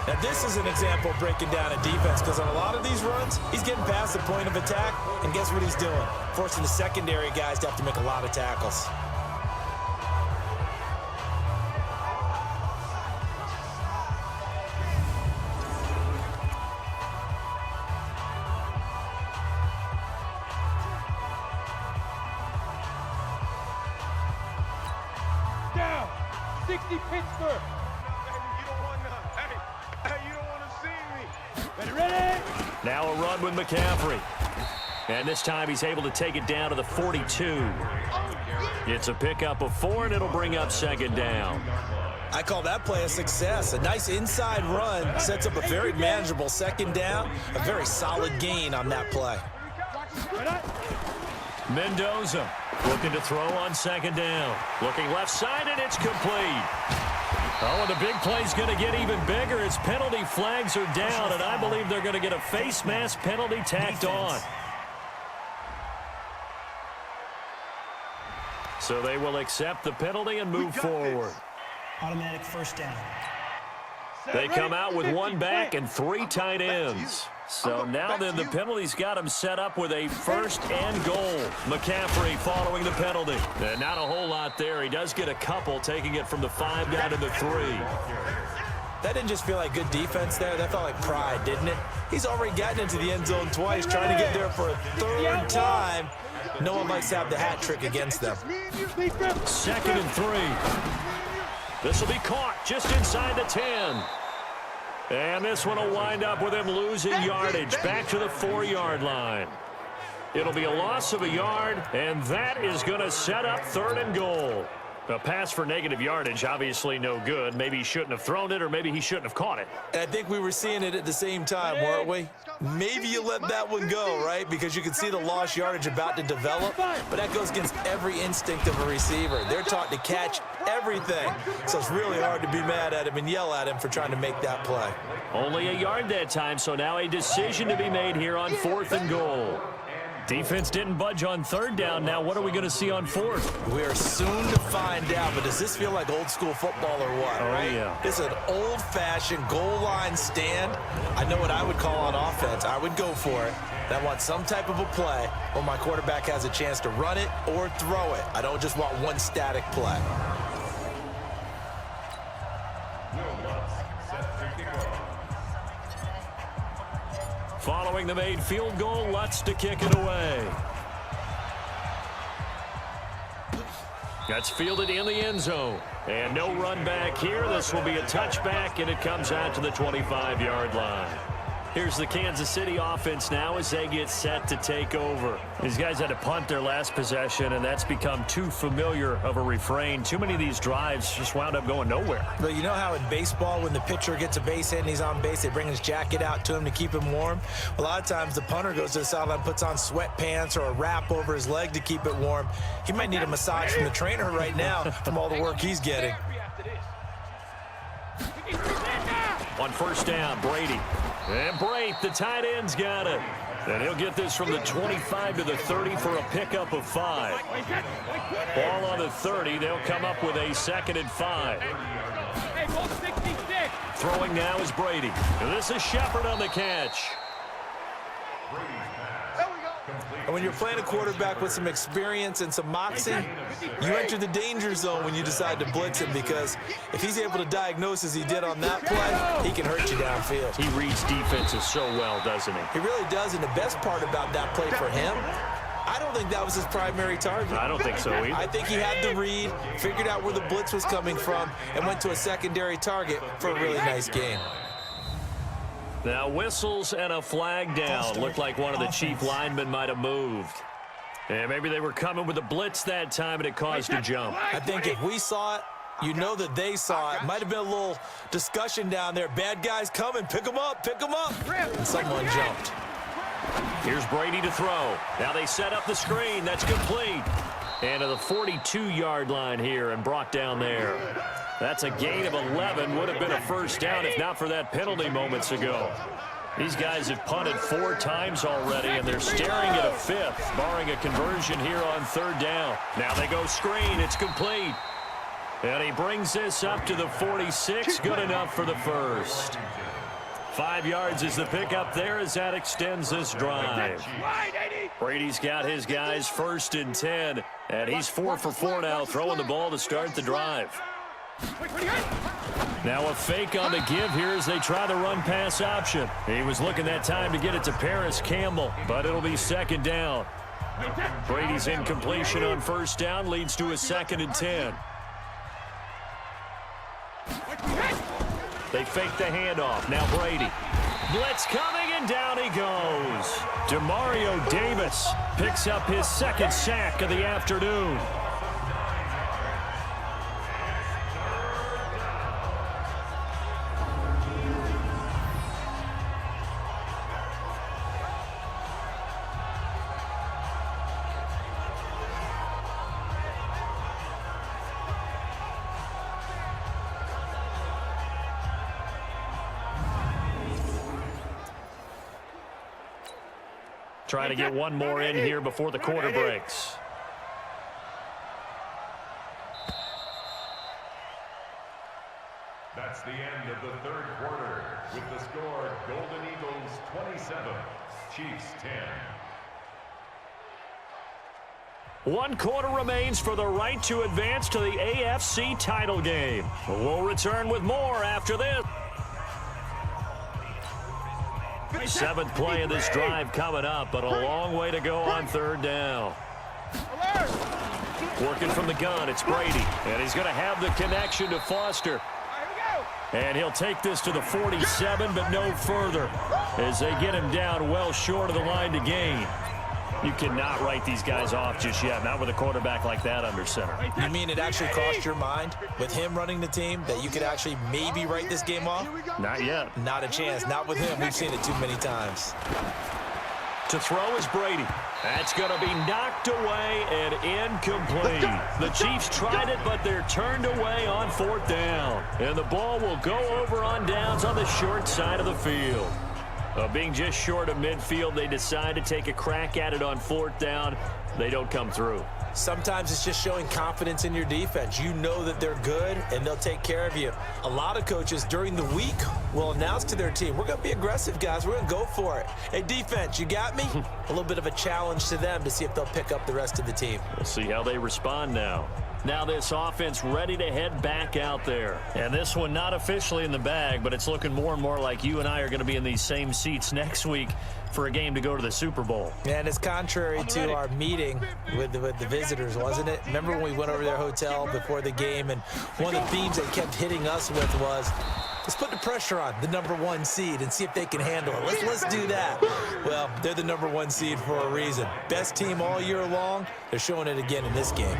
Now, this is an example of breaking down a defense because on a lot of these runs, he's getting past the point of attack, and guess what he's doing? Forcing the secondary guys to have to make a lot of tackles. Down. 60 Pittsburgh. Ready? Now a run with McCaffrey. And this time he's able to take it down to the 42. It's a pickup of 4, and it'll bring up 2nd down. I call that play a success. A nice inside run sets up a very manageable 2nd down. A very solid gain on that play. Mendoza looking to throw on 2nd down. Looking left side, and it's complete. Oh, and the big play's going to get even bigger. Its penalty flags are down, and I believe they're going to get a face mask penalty tacked on. So they will accept the penalty and move forward. Automatic first down. They come out with 1 back and 3 tight ends. So now then the penalty's got him set up with a 1st and goal. McCaffrey following the penalty. And not a whole lot there. He does get a couple, taking it from the 5 down to the 3. That didn't just feel like good defense there. That felt like pride, didn't it? He's already gotten into the end zone twice, trying to get there for a 3rd time. No one likes to have the hat trick against them. 2nd and 3. This will be caught just inside the 10. And this one will wind up with him losing yardage back to the 4-yard line. It'll be a loss of a yard, and that is going to set up 3rd and goal. A pass for negative yardage, obviously no good. Maybe he shouldn't have thrown it, or maybe he shouldn't have caught it. And I think we were seeing it at the same time, weren't we? Maybe you let that one go, right? Because you can see the lost yardage about to develop, but that goes against every instinct of a receiver. They're taught to catch everything, so it's really hard to be mad at him and yell at him for trying to make that play. Only a yard that time, so now a decision to be made here on 4th and goal. Defense didn't budge on third down. Now what are we going to see on fourth? We are soon to find out, but does this feel like old school football or what, right? Yeah. It's an old-fashioned goal line stand. I know what I would call on offense. I would go for it. I want some type of a play where my quarterback has a chance to run it or throw it. I don't just want one static play. Following the made field goal, Lutz to kick it away. That's fielded in the end zone. And no run back here. This will be a touchback, and it comes out to the 25-yard line. Here's the Kansas City offense now as they get set to take over. These guys had to punt their last possession, and that's become too familiar of a refrain. Too many of these drives just wound up going nowhere. But you know how in baseball, when the pitcher gets a base hit and he's on base, they bring his jacket out to him to keep him warm? A lot of times the punter goes to the sideline, puts on sweatpants or a wrap over his leg to keep it warm. He might need a massage from the trainer right now from all the work he's getting. On first down, Brady. And Brate, the tight end's got it. And he'll get this from the 25 to the 30 for a pickup of 5. Ball on the 30. They'll come up with a 2nd and 5. Throwing now is Brady. And this is Shepard on the catch. And when you're playing a quarterback with some experience and some moxie, you enter the danger zone when you decide to blitz him, because if he's able to diagnose as he did on that play, he can hurt you downfield. He reads defenses so well, doesn't he? He really does, and the best part about that play for him, I don't think that was his primary target. I don't think so either. I think he had the read, figured out where the blitz was coming from, and went to a secondary target for a really nice game. Now whistles and a flag down. Looked like one of the chief linemen might have moved. And maybe they were coming with a blitz that time, and it caused a jump. I think if we saw it, you know that they saw it. Might have been a little discussion down there. Bad guys coming. Pick them up. Pick them up. And someone jumped. Here's Brady to throw. Now they set up the screen. That's complete. And to the 42-yard line here and brought down there. That's a gain of 11. Would have been a first down if not for that penalty moments ago. These guys have punted 4 times already, and they're staring at a 5th, barring a conversion here on 3rd down. Now they go screen. It's complete. And he brings this up to the 46. Good enough for the first. 5 yards is the pickup there as that extends this drive. Brady's got his guys 1st and 10, and he's 4 for 4 now, throwing the ball to start the drive. Now a fake on the give here as they try the run-pass option. He was looking that time to get it to Paris Campbell, but it'll be 2nd down. Brady's incompletion on 1st down leads to a 2nd and 10. They fake the handoff. Now Brady. Blitz coming, and down he goes. Demario Davis picks up his 2nd sack of the afternoon. Trying to get one more in here before the quarter breaks. That's the end of the 3rd quarter with the score Golden Eagles 27, Chiefs 10. 1 quarter remains for the right to advance to the AFC title game. We'll return with more after this. 7th play of this drive coming up, but a long way to go on 3rd down. Working from the gun, it's Brady, and he's going to have the connection to Foster. And he'll take this to the 47, but no further, as they get him down well short of the line to gain. You cannot write these guys off just yet, not with a quarterback like that under center. You mean it actually crossed your mind with him running the team that you could actually maybe write this game off? Not yet. Not a chance. Not with him. We've seen it too many times. To throw is Brady. That's going to be knocked away and incomplete. The Chiefs tried it, but they're turned away on 4th down. And the ball will go over on downs on the short side of the field. Being just short of midfield, they decide to take a crack at it on 4th down. They don't come through. Sometimes it's just showing confidence in your defense. You know that they're good, and they'll take care of you. A lot of coaches during the week will announce to their team, we're going to be aggressive, guys. We're going to go for it. Hey, defense, you got me? A little bit of a challenge to them to see if they'll pick up the rest of the team. We'll see how they respond now. Now this offense ready to head back out there. And this one not officially in the bag, but it's looking more and more like you and I are going to be in these same seats next week for a game to go to the Super Bowl. And it's contrary to our meeting with the visitors, wasn't it? Remember when we went over their hotel before the game, and one of the themes they kept hitting us with was, let's put the pressure on the #1 seed and see if they can handle it. Let's do that. Well, they're the #1 seed for a reason. Best team all year long. They're showing it again in this game.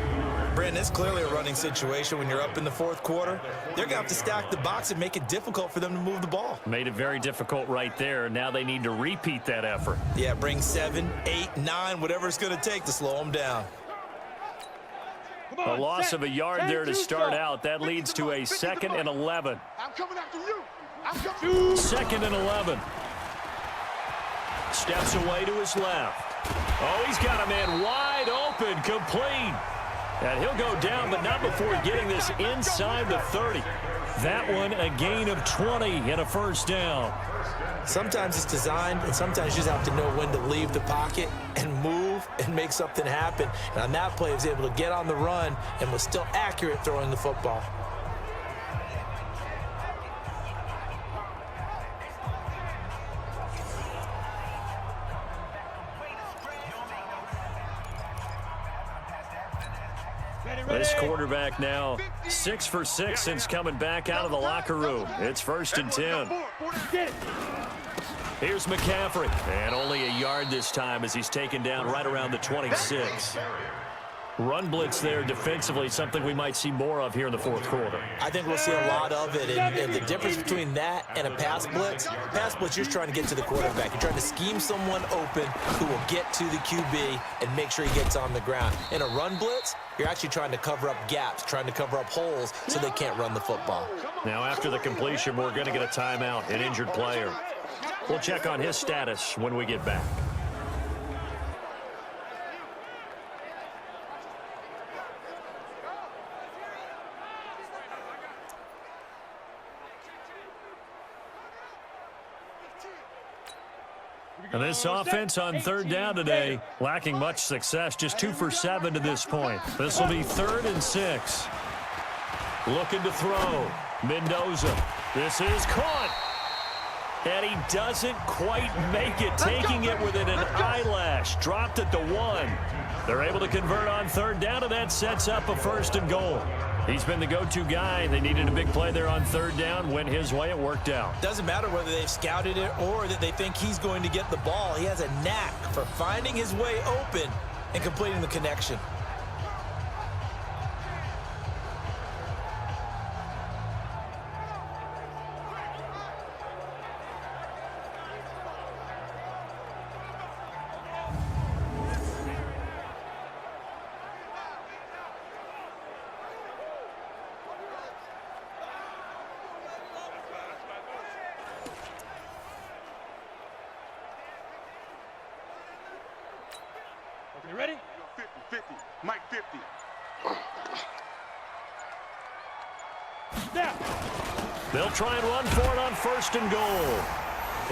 Brandon, it's clearly a running situation when you're up in the 4th quarter. They're going to have to stack the box and make it difficult for them to move the ball. Made it very difficult right there. Now they need to repeat that effort. Yeah, bring 7, 8, 9, whatever it's going to take to slow them down. A loss of a yard there to start out. That leads to a 2nd and 11. I'm coming after you. I'm coming. 2nd and 11. Steps away to his left. Oh, he's got a man wide open, complete. And he'll go down, but not before getting this inside the 30. That one a gain of 20 and a 1st down. Sometimes it's designed, and sometimes you just have to know when to leave the pocket and move and make something happen. And on that play, he was able to get on the run and was still accurate throwing the football. This quarterback now 6 for 6 since coming back out of the locker room. It's 1st and 10. Here's McCaffrey, and only a yard this time as he's taken down right around the 26. Run blitz there defensively, something we might see more of here in the 4th quarter. I think we'll see a lot of it, and the difference between that and a pass blitz, you're just trying to get to the quarterback. You're trying to scheme someone open who will get to the QB and make sure he gets on the ground. In a run blitz, you're actually trying to cover up gaps, trying to cover up holes so they can't run the football. Now after the completion, we're going to get a timeout, an injured player. We'll check on his status when we get back. And this offense on 3rd down today, lacking much success, just 2 for 7 to this point. This will be 3rd and 6. Looking to throw. Mendoza. This is caught. And he doesn't quite make it, taking it within an eyelash. Dropped at the 1. They're able to convert on 3rd down, and that sets up a 1st and goal. He's been the go-to guy. They needed a big play there on 3rd down. Went his way. It worked out. Doesn't matter whether they've scouted it or that they think he's going to get the ball. He has a knack for finding his way open and completing the connection. You ready? 50, Mike 50. Now. They'll try and run for it on 1st and goal.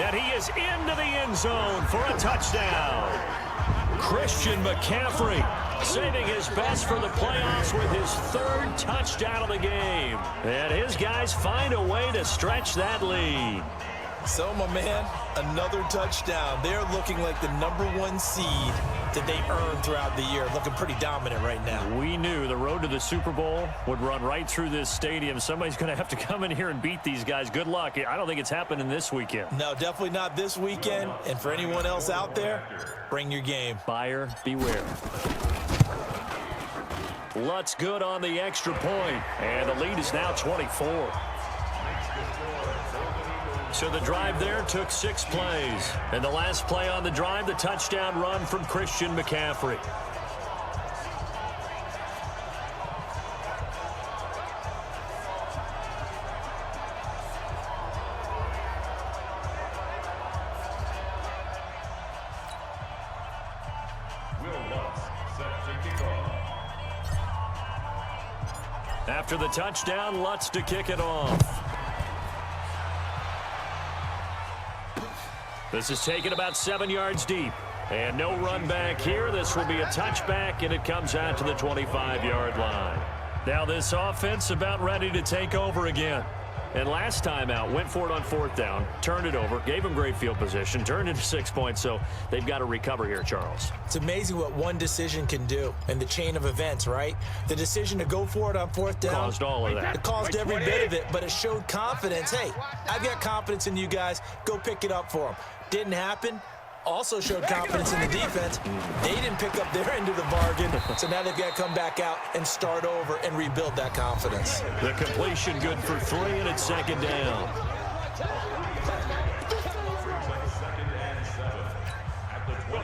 And he is into the end zone for a touchdown. Christian McCaffrey saving his best for the playoffs with his 3rd touchdown of the game. And his guys find a way to stretch that lead. So, my man, another touchdown. They're looking like the #1 seed that they earned throughout the year. Looking pretty dominant right now. We knew the road to the Super Bowl would run right through this stadium. Somebody's going to have to come in here and beat these guys. Good luck. I don't think it's happening this weekend. No, definitely not this weekend. And for anyone else out there, bring your game. Buyer beware. Lutz good on the extra point. And the lead is now 24. So the drive there took 6 plays. And the last play on the drive, the touchdown run from Christian McCaffrey. After the touchdown, Lutz to kick it off. This is taken about 7 yards deep. And no run back here. This will be a touchback, and it comes out to the 25-yard line. Now this offense about ready to take over again. And last time out, went for it on 4th down, turned it over, gave them great field position, turned into 6 points, so they've got to recover here, Charles. It's amazing what one decision can do in the chain of events, right? The decision to go for it on 4th down. Caused all of that. It caused every bit of it, but it showed confidence. Hey, I've got confidence in you guys. Go pick it up for them. Didn't happen. Also showed confidence in the defense. They didn't pick up their end of the bargain, so now they've got to come back out and start over and rebuild that confidence. The completion good for 3, and it's 2nd down.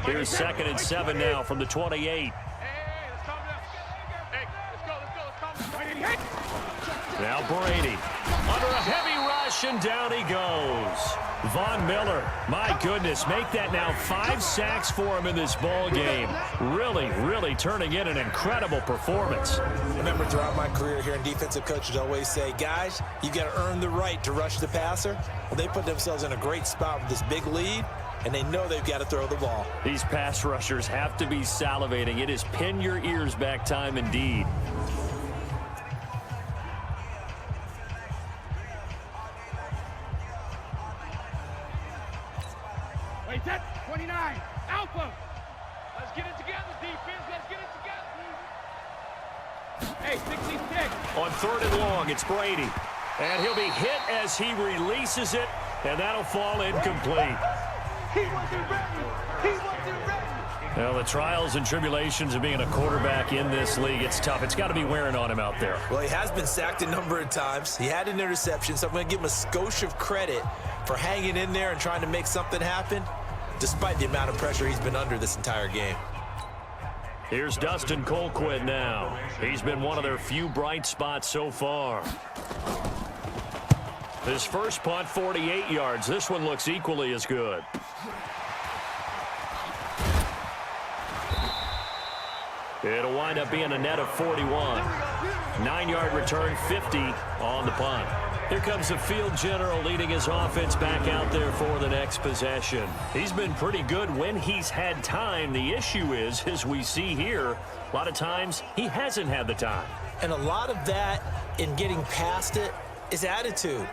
Here's 2nd and 7 now from the 28. Now Brady under a heavy rush, and down he goes. Von Miller, my goodness, make that now 5 sacks for him in this ball game. Really turning in an incredible performance. I remember throughout my career here in defensive coaches always say, guys, you've got to earn the right to rush the passer. Well, they put themselves in a great spot with this big lead, and they know they've got to throw the ball. These pass rushers have to be salivating. It is pin your ears back time indeed. Wait, that's 29. Alpha. Let's get it together, defense. Let's get it together. Hey, 66. On 3rd and long, it's Brady. And he'll be hit as he releases it, and that'll fall incomplete. He wasn't ready. He wasn't ready. Well, the trials and tribulations of being a quarterback in this league, it's tough. It's got to be wearing on him out there. Well, he has been sacked a number of times. He had an interception, so I'm going to give him a skosh of credit for hanging in there and trying to make something happen, despite the amount of pressure he's been under this entire game. Here's Dustin Colquitt now. He's been one of their few bright spots so far. His first punt, 48 yards. This one looks equally as good. It'll wind up being a net of 41. 9-yard return, 50 on the punt. Here comes the field general leading his offense back out there for the next possession. He's been pretty good when he's had time. The issue is, as we see here, a lot of times he hasn't had the time. And a lot of that in getting past it is attitude.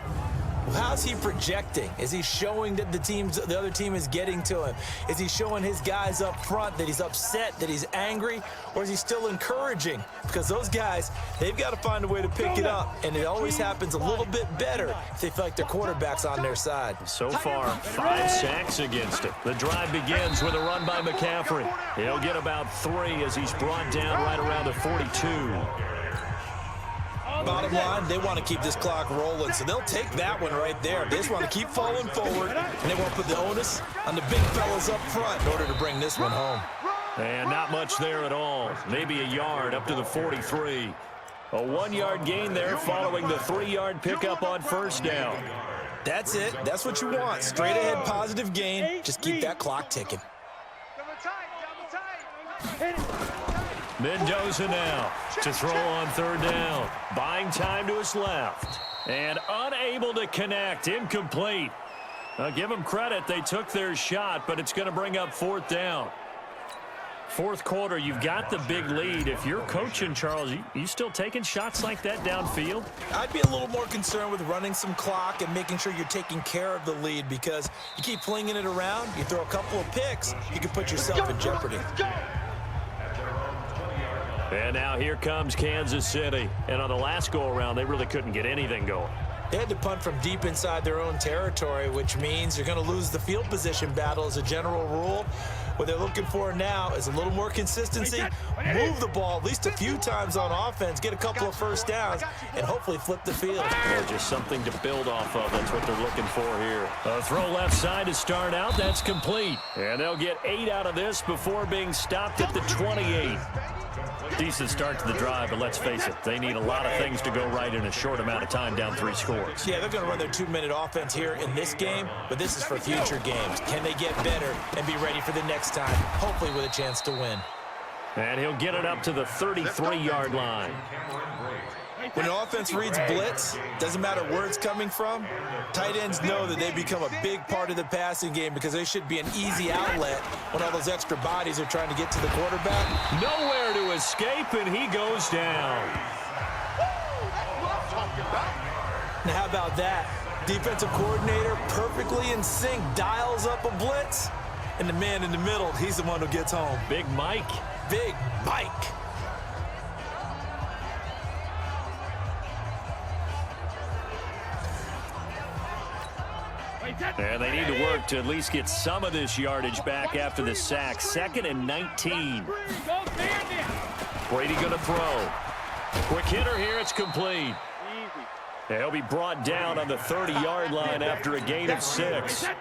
How's he projecting? Is he showing that the other team is getting to him? Is he showing his guys up front that he's upset, that he's angry? Or is he still encouraging? Because those guys, they've got to find a way to pick it up. And it always happens a little bit better if they feel like their quarterback's on their side. So far, 5 sacks against him. The drive begins with a run by McCaffrey. He'll get about 3 as he's brought down right around the 42. Bottom line, they want to keep this clock rolling, so they'll take that one right there. They just want to keep falling forward, and they want to put the onus on the big fellas up front in order to bring this one home. And not much there at all. Maybe a yard up to the 43. A 1-yard gain there following the 3-yard pickup on 1st down. That's it. That's what you want. Straight ahead positive gain. Just keep that clock ticking. Mendoza now to throw on 3rd down. Buying time to his left. And unable to connect. Incomplete. I'll give them credit. They took their shot, but it's going to bring up 4th down. 4th quarter, you've got the big lead. If you're coaching, Charles, you still taking shots like that downfield? I'd be a little more concerned with running some clock and making sure you're taking care of the lead, because you keep flinging it around, you throw a couple of picks, you can put yourself in jeopardy. And now here comes Kansas City. And on the last go-around, they really couldn't get anything going. They had to punt from deep inside their own territory, which means you're going to lose the field position battle as a general rule. What they're looking for now is a little more consistency, move the ball at least a few times on offense, get a couple of 1st downs, and hopefully flip the field. Yeah, just something to build off of. That's what they're looking for here. A throw left side to start out. That's complete. And they'll get 8 out of this before being stopped at the 28. Decent start to the drive, but let's face it, they need a lot of things to go right in a short amount of time, down 3 scores. Yeah, they're going to run their 2-minute offense here in this game, but this is for future games. Can they get better and be ready for the next time, hopefully with a chance to win? And he'll get it up to the 33-yard line. When an offense reads blitz, doesn't matter where it's coming from, tight ends know that they become a big part of the passing game because they should be an easy outlet when all those extra bodies are trying to get to the quarterback. Nowhere to escape, and he goes down. Now, how about that? Defensive coordinator perfectly in sync, dials up a blitz, and the man in the middle, he's the one who gets home. Big Mike. Big Mike. And they need to work to at least get some of this yardage back after the sack. 2nd and 19. Brady going to throw. Quick hitter here. It's complete. He'll be brought down on the 30-yard line after a gain of 6. It's a gain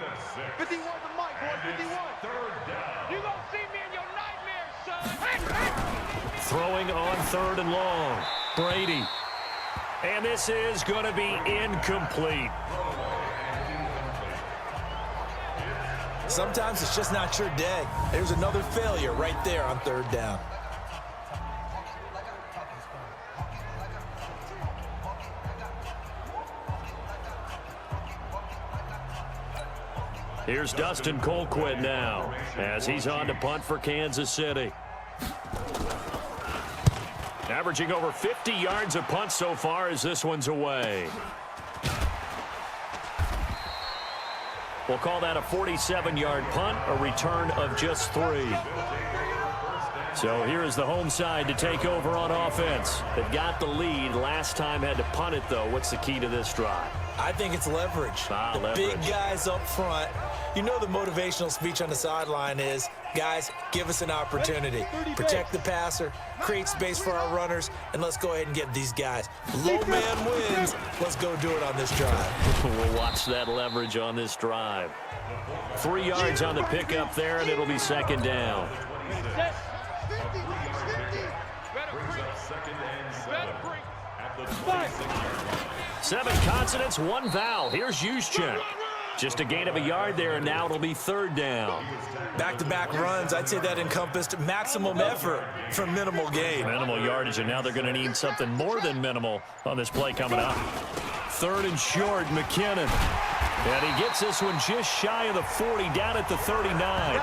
of 6. 51 to Mike, boy, 51. Third down. You gonna see me in your nightmares, son. Throwing on 3rd and long. Brady. And this is going to be incomplete. Sometimes it's just not your day. There's another failure right there on 3rd down. Here's Dustin Colquitt now as he's on to punt for Kansas City. Averaging over 50 yards a punt so far as this one's away. We'll call that a 47-yard punt, a return of just 3. So here is the home side to take over on offense. They've got the lead. Last time had to punt it, though. What's the key to this drive? I think it's leverage. The big guys up front. You know the motivational speech on the sideline is, guys, give us an opportunity. Protect the passer, create space for our runners, and let's go ahead and get these guys. Low man wins. Let's go do it on this drive. We'll watch that leverage on this drive. 3 yards on the pickup there, and it'll be 2nd down. 7 consonants, 1 vowel. Here's Juszczyk. Just a gain of a yard there, and now it'll be 3rd down. Back-to-back runs, I'd say that encompassed maximum effort for minimal gain. Minimal yardage, and now they're going to need something more than minimal on this play coming up. 3rd and short, McKinnon. And he gets this one just shy of the 40, down at the 39.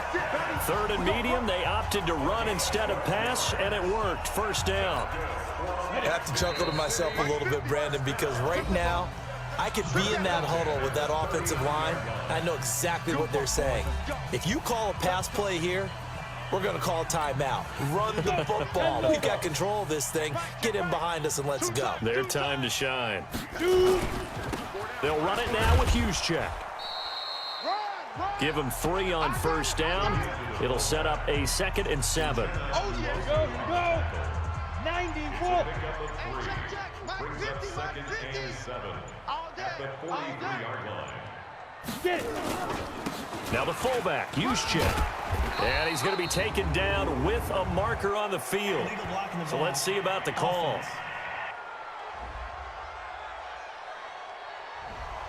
3rd and medium, they opted to run instead of pass, and it worked. 1st down. I have to chuckle to myself a little bit, Brandon, because right now, I could be in that huddle with that offensive line. I know exactly what they're saying. If you call a pass play here, we're going to call a timeout. Run the football. We've got control of this thing. Get in behind us and let's go. Their time to shine. They'll run it now with Juszczyk. Give him 3 on 1st down. It'll set up a 2nd and 7. Oh, yeah. Go. 94. Brings up 2nd and 7 at the 43-yard line. Get it. Now the fullback, Juszczyk. And he's going to be taken down with a marker on the field. So let's see about the call.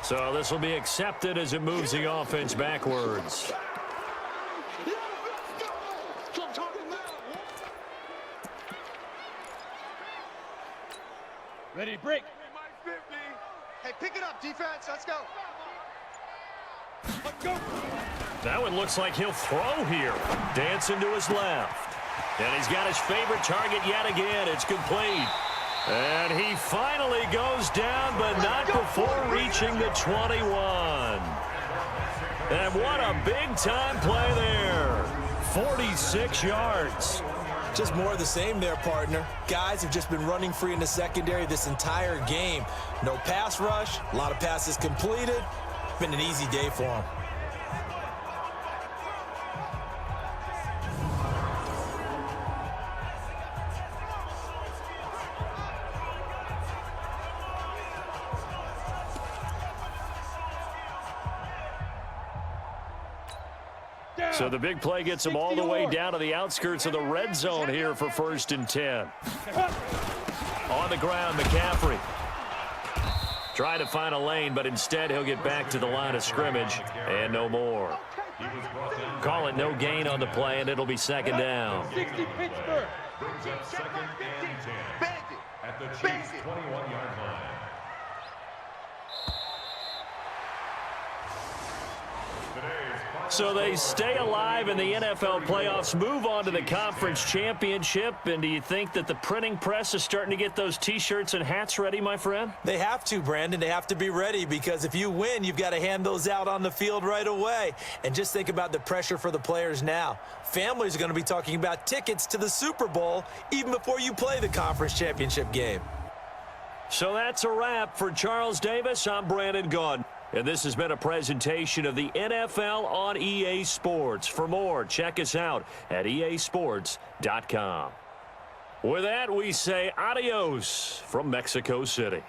So this will be accepted as it moves the offense backwards. Ready, break. Hey, pick it up, defense. Let's go. Let's go. That one looks like he'll throw here. Dancing to his left. And he's got his favorite target yet again. It's complete. And he finally goes down, but not before reaching the 21. And what a big-time play there. 46 yards. Just more of the same there, partner. Guys have just been running free in the secondary this entire game. No pass rush, a lot of passes completed. Been an easy day for them. So the big play gets him all the way down to the outskirts of the red zone here for 1st and 10. On the ground, McCaffrey. Trying to find a lane, but instead he'll get back to the line of scrimmage and no more. Call it no gain on the play, and it'll be 2nd down. 60 Pittsburgh. Brings up 2nd and 10. at the Chiefs' 21-yard line. So they stay alive in the NFL playoffs, move on to the conference championship. And do you think that the printing press is starting to get those T-shirts and hats ready, my friend? They have to, Brandon. They have to be ready because if you win, you've got to hand those out on the field right away. And just think about the pressure for the players now. Families are going to be talking about tickets to the Super Bowl even before you play the conference championship game. So that's a wrap for Charles Davis. I'm Brandon Gaudin. And this has been a presentation of the NFL on EA Sports. For more, check us out at easports.com. With that, we say adios from Mexico City.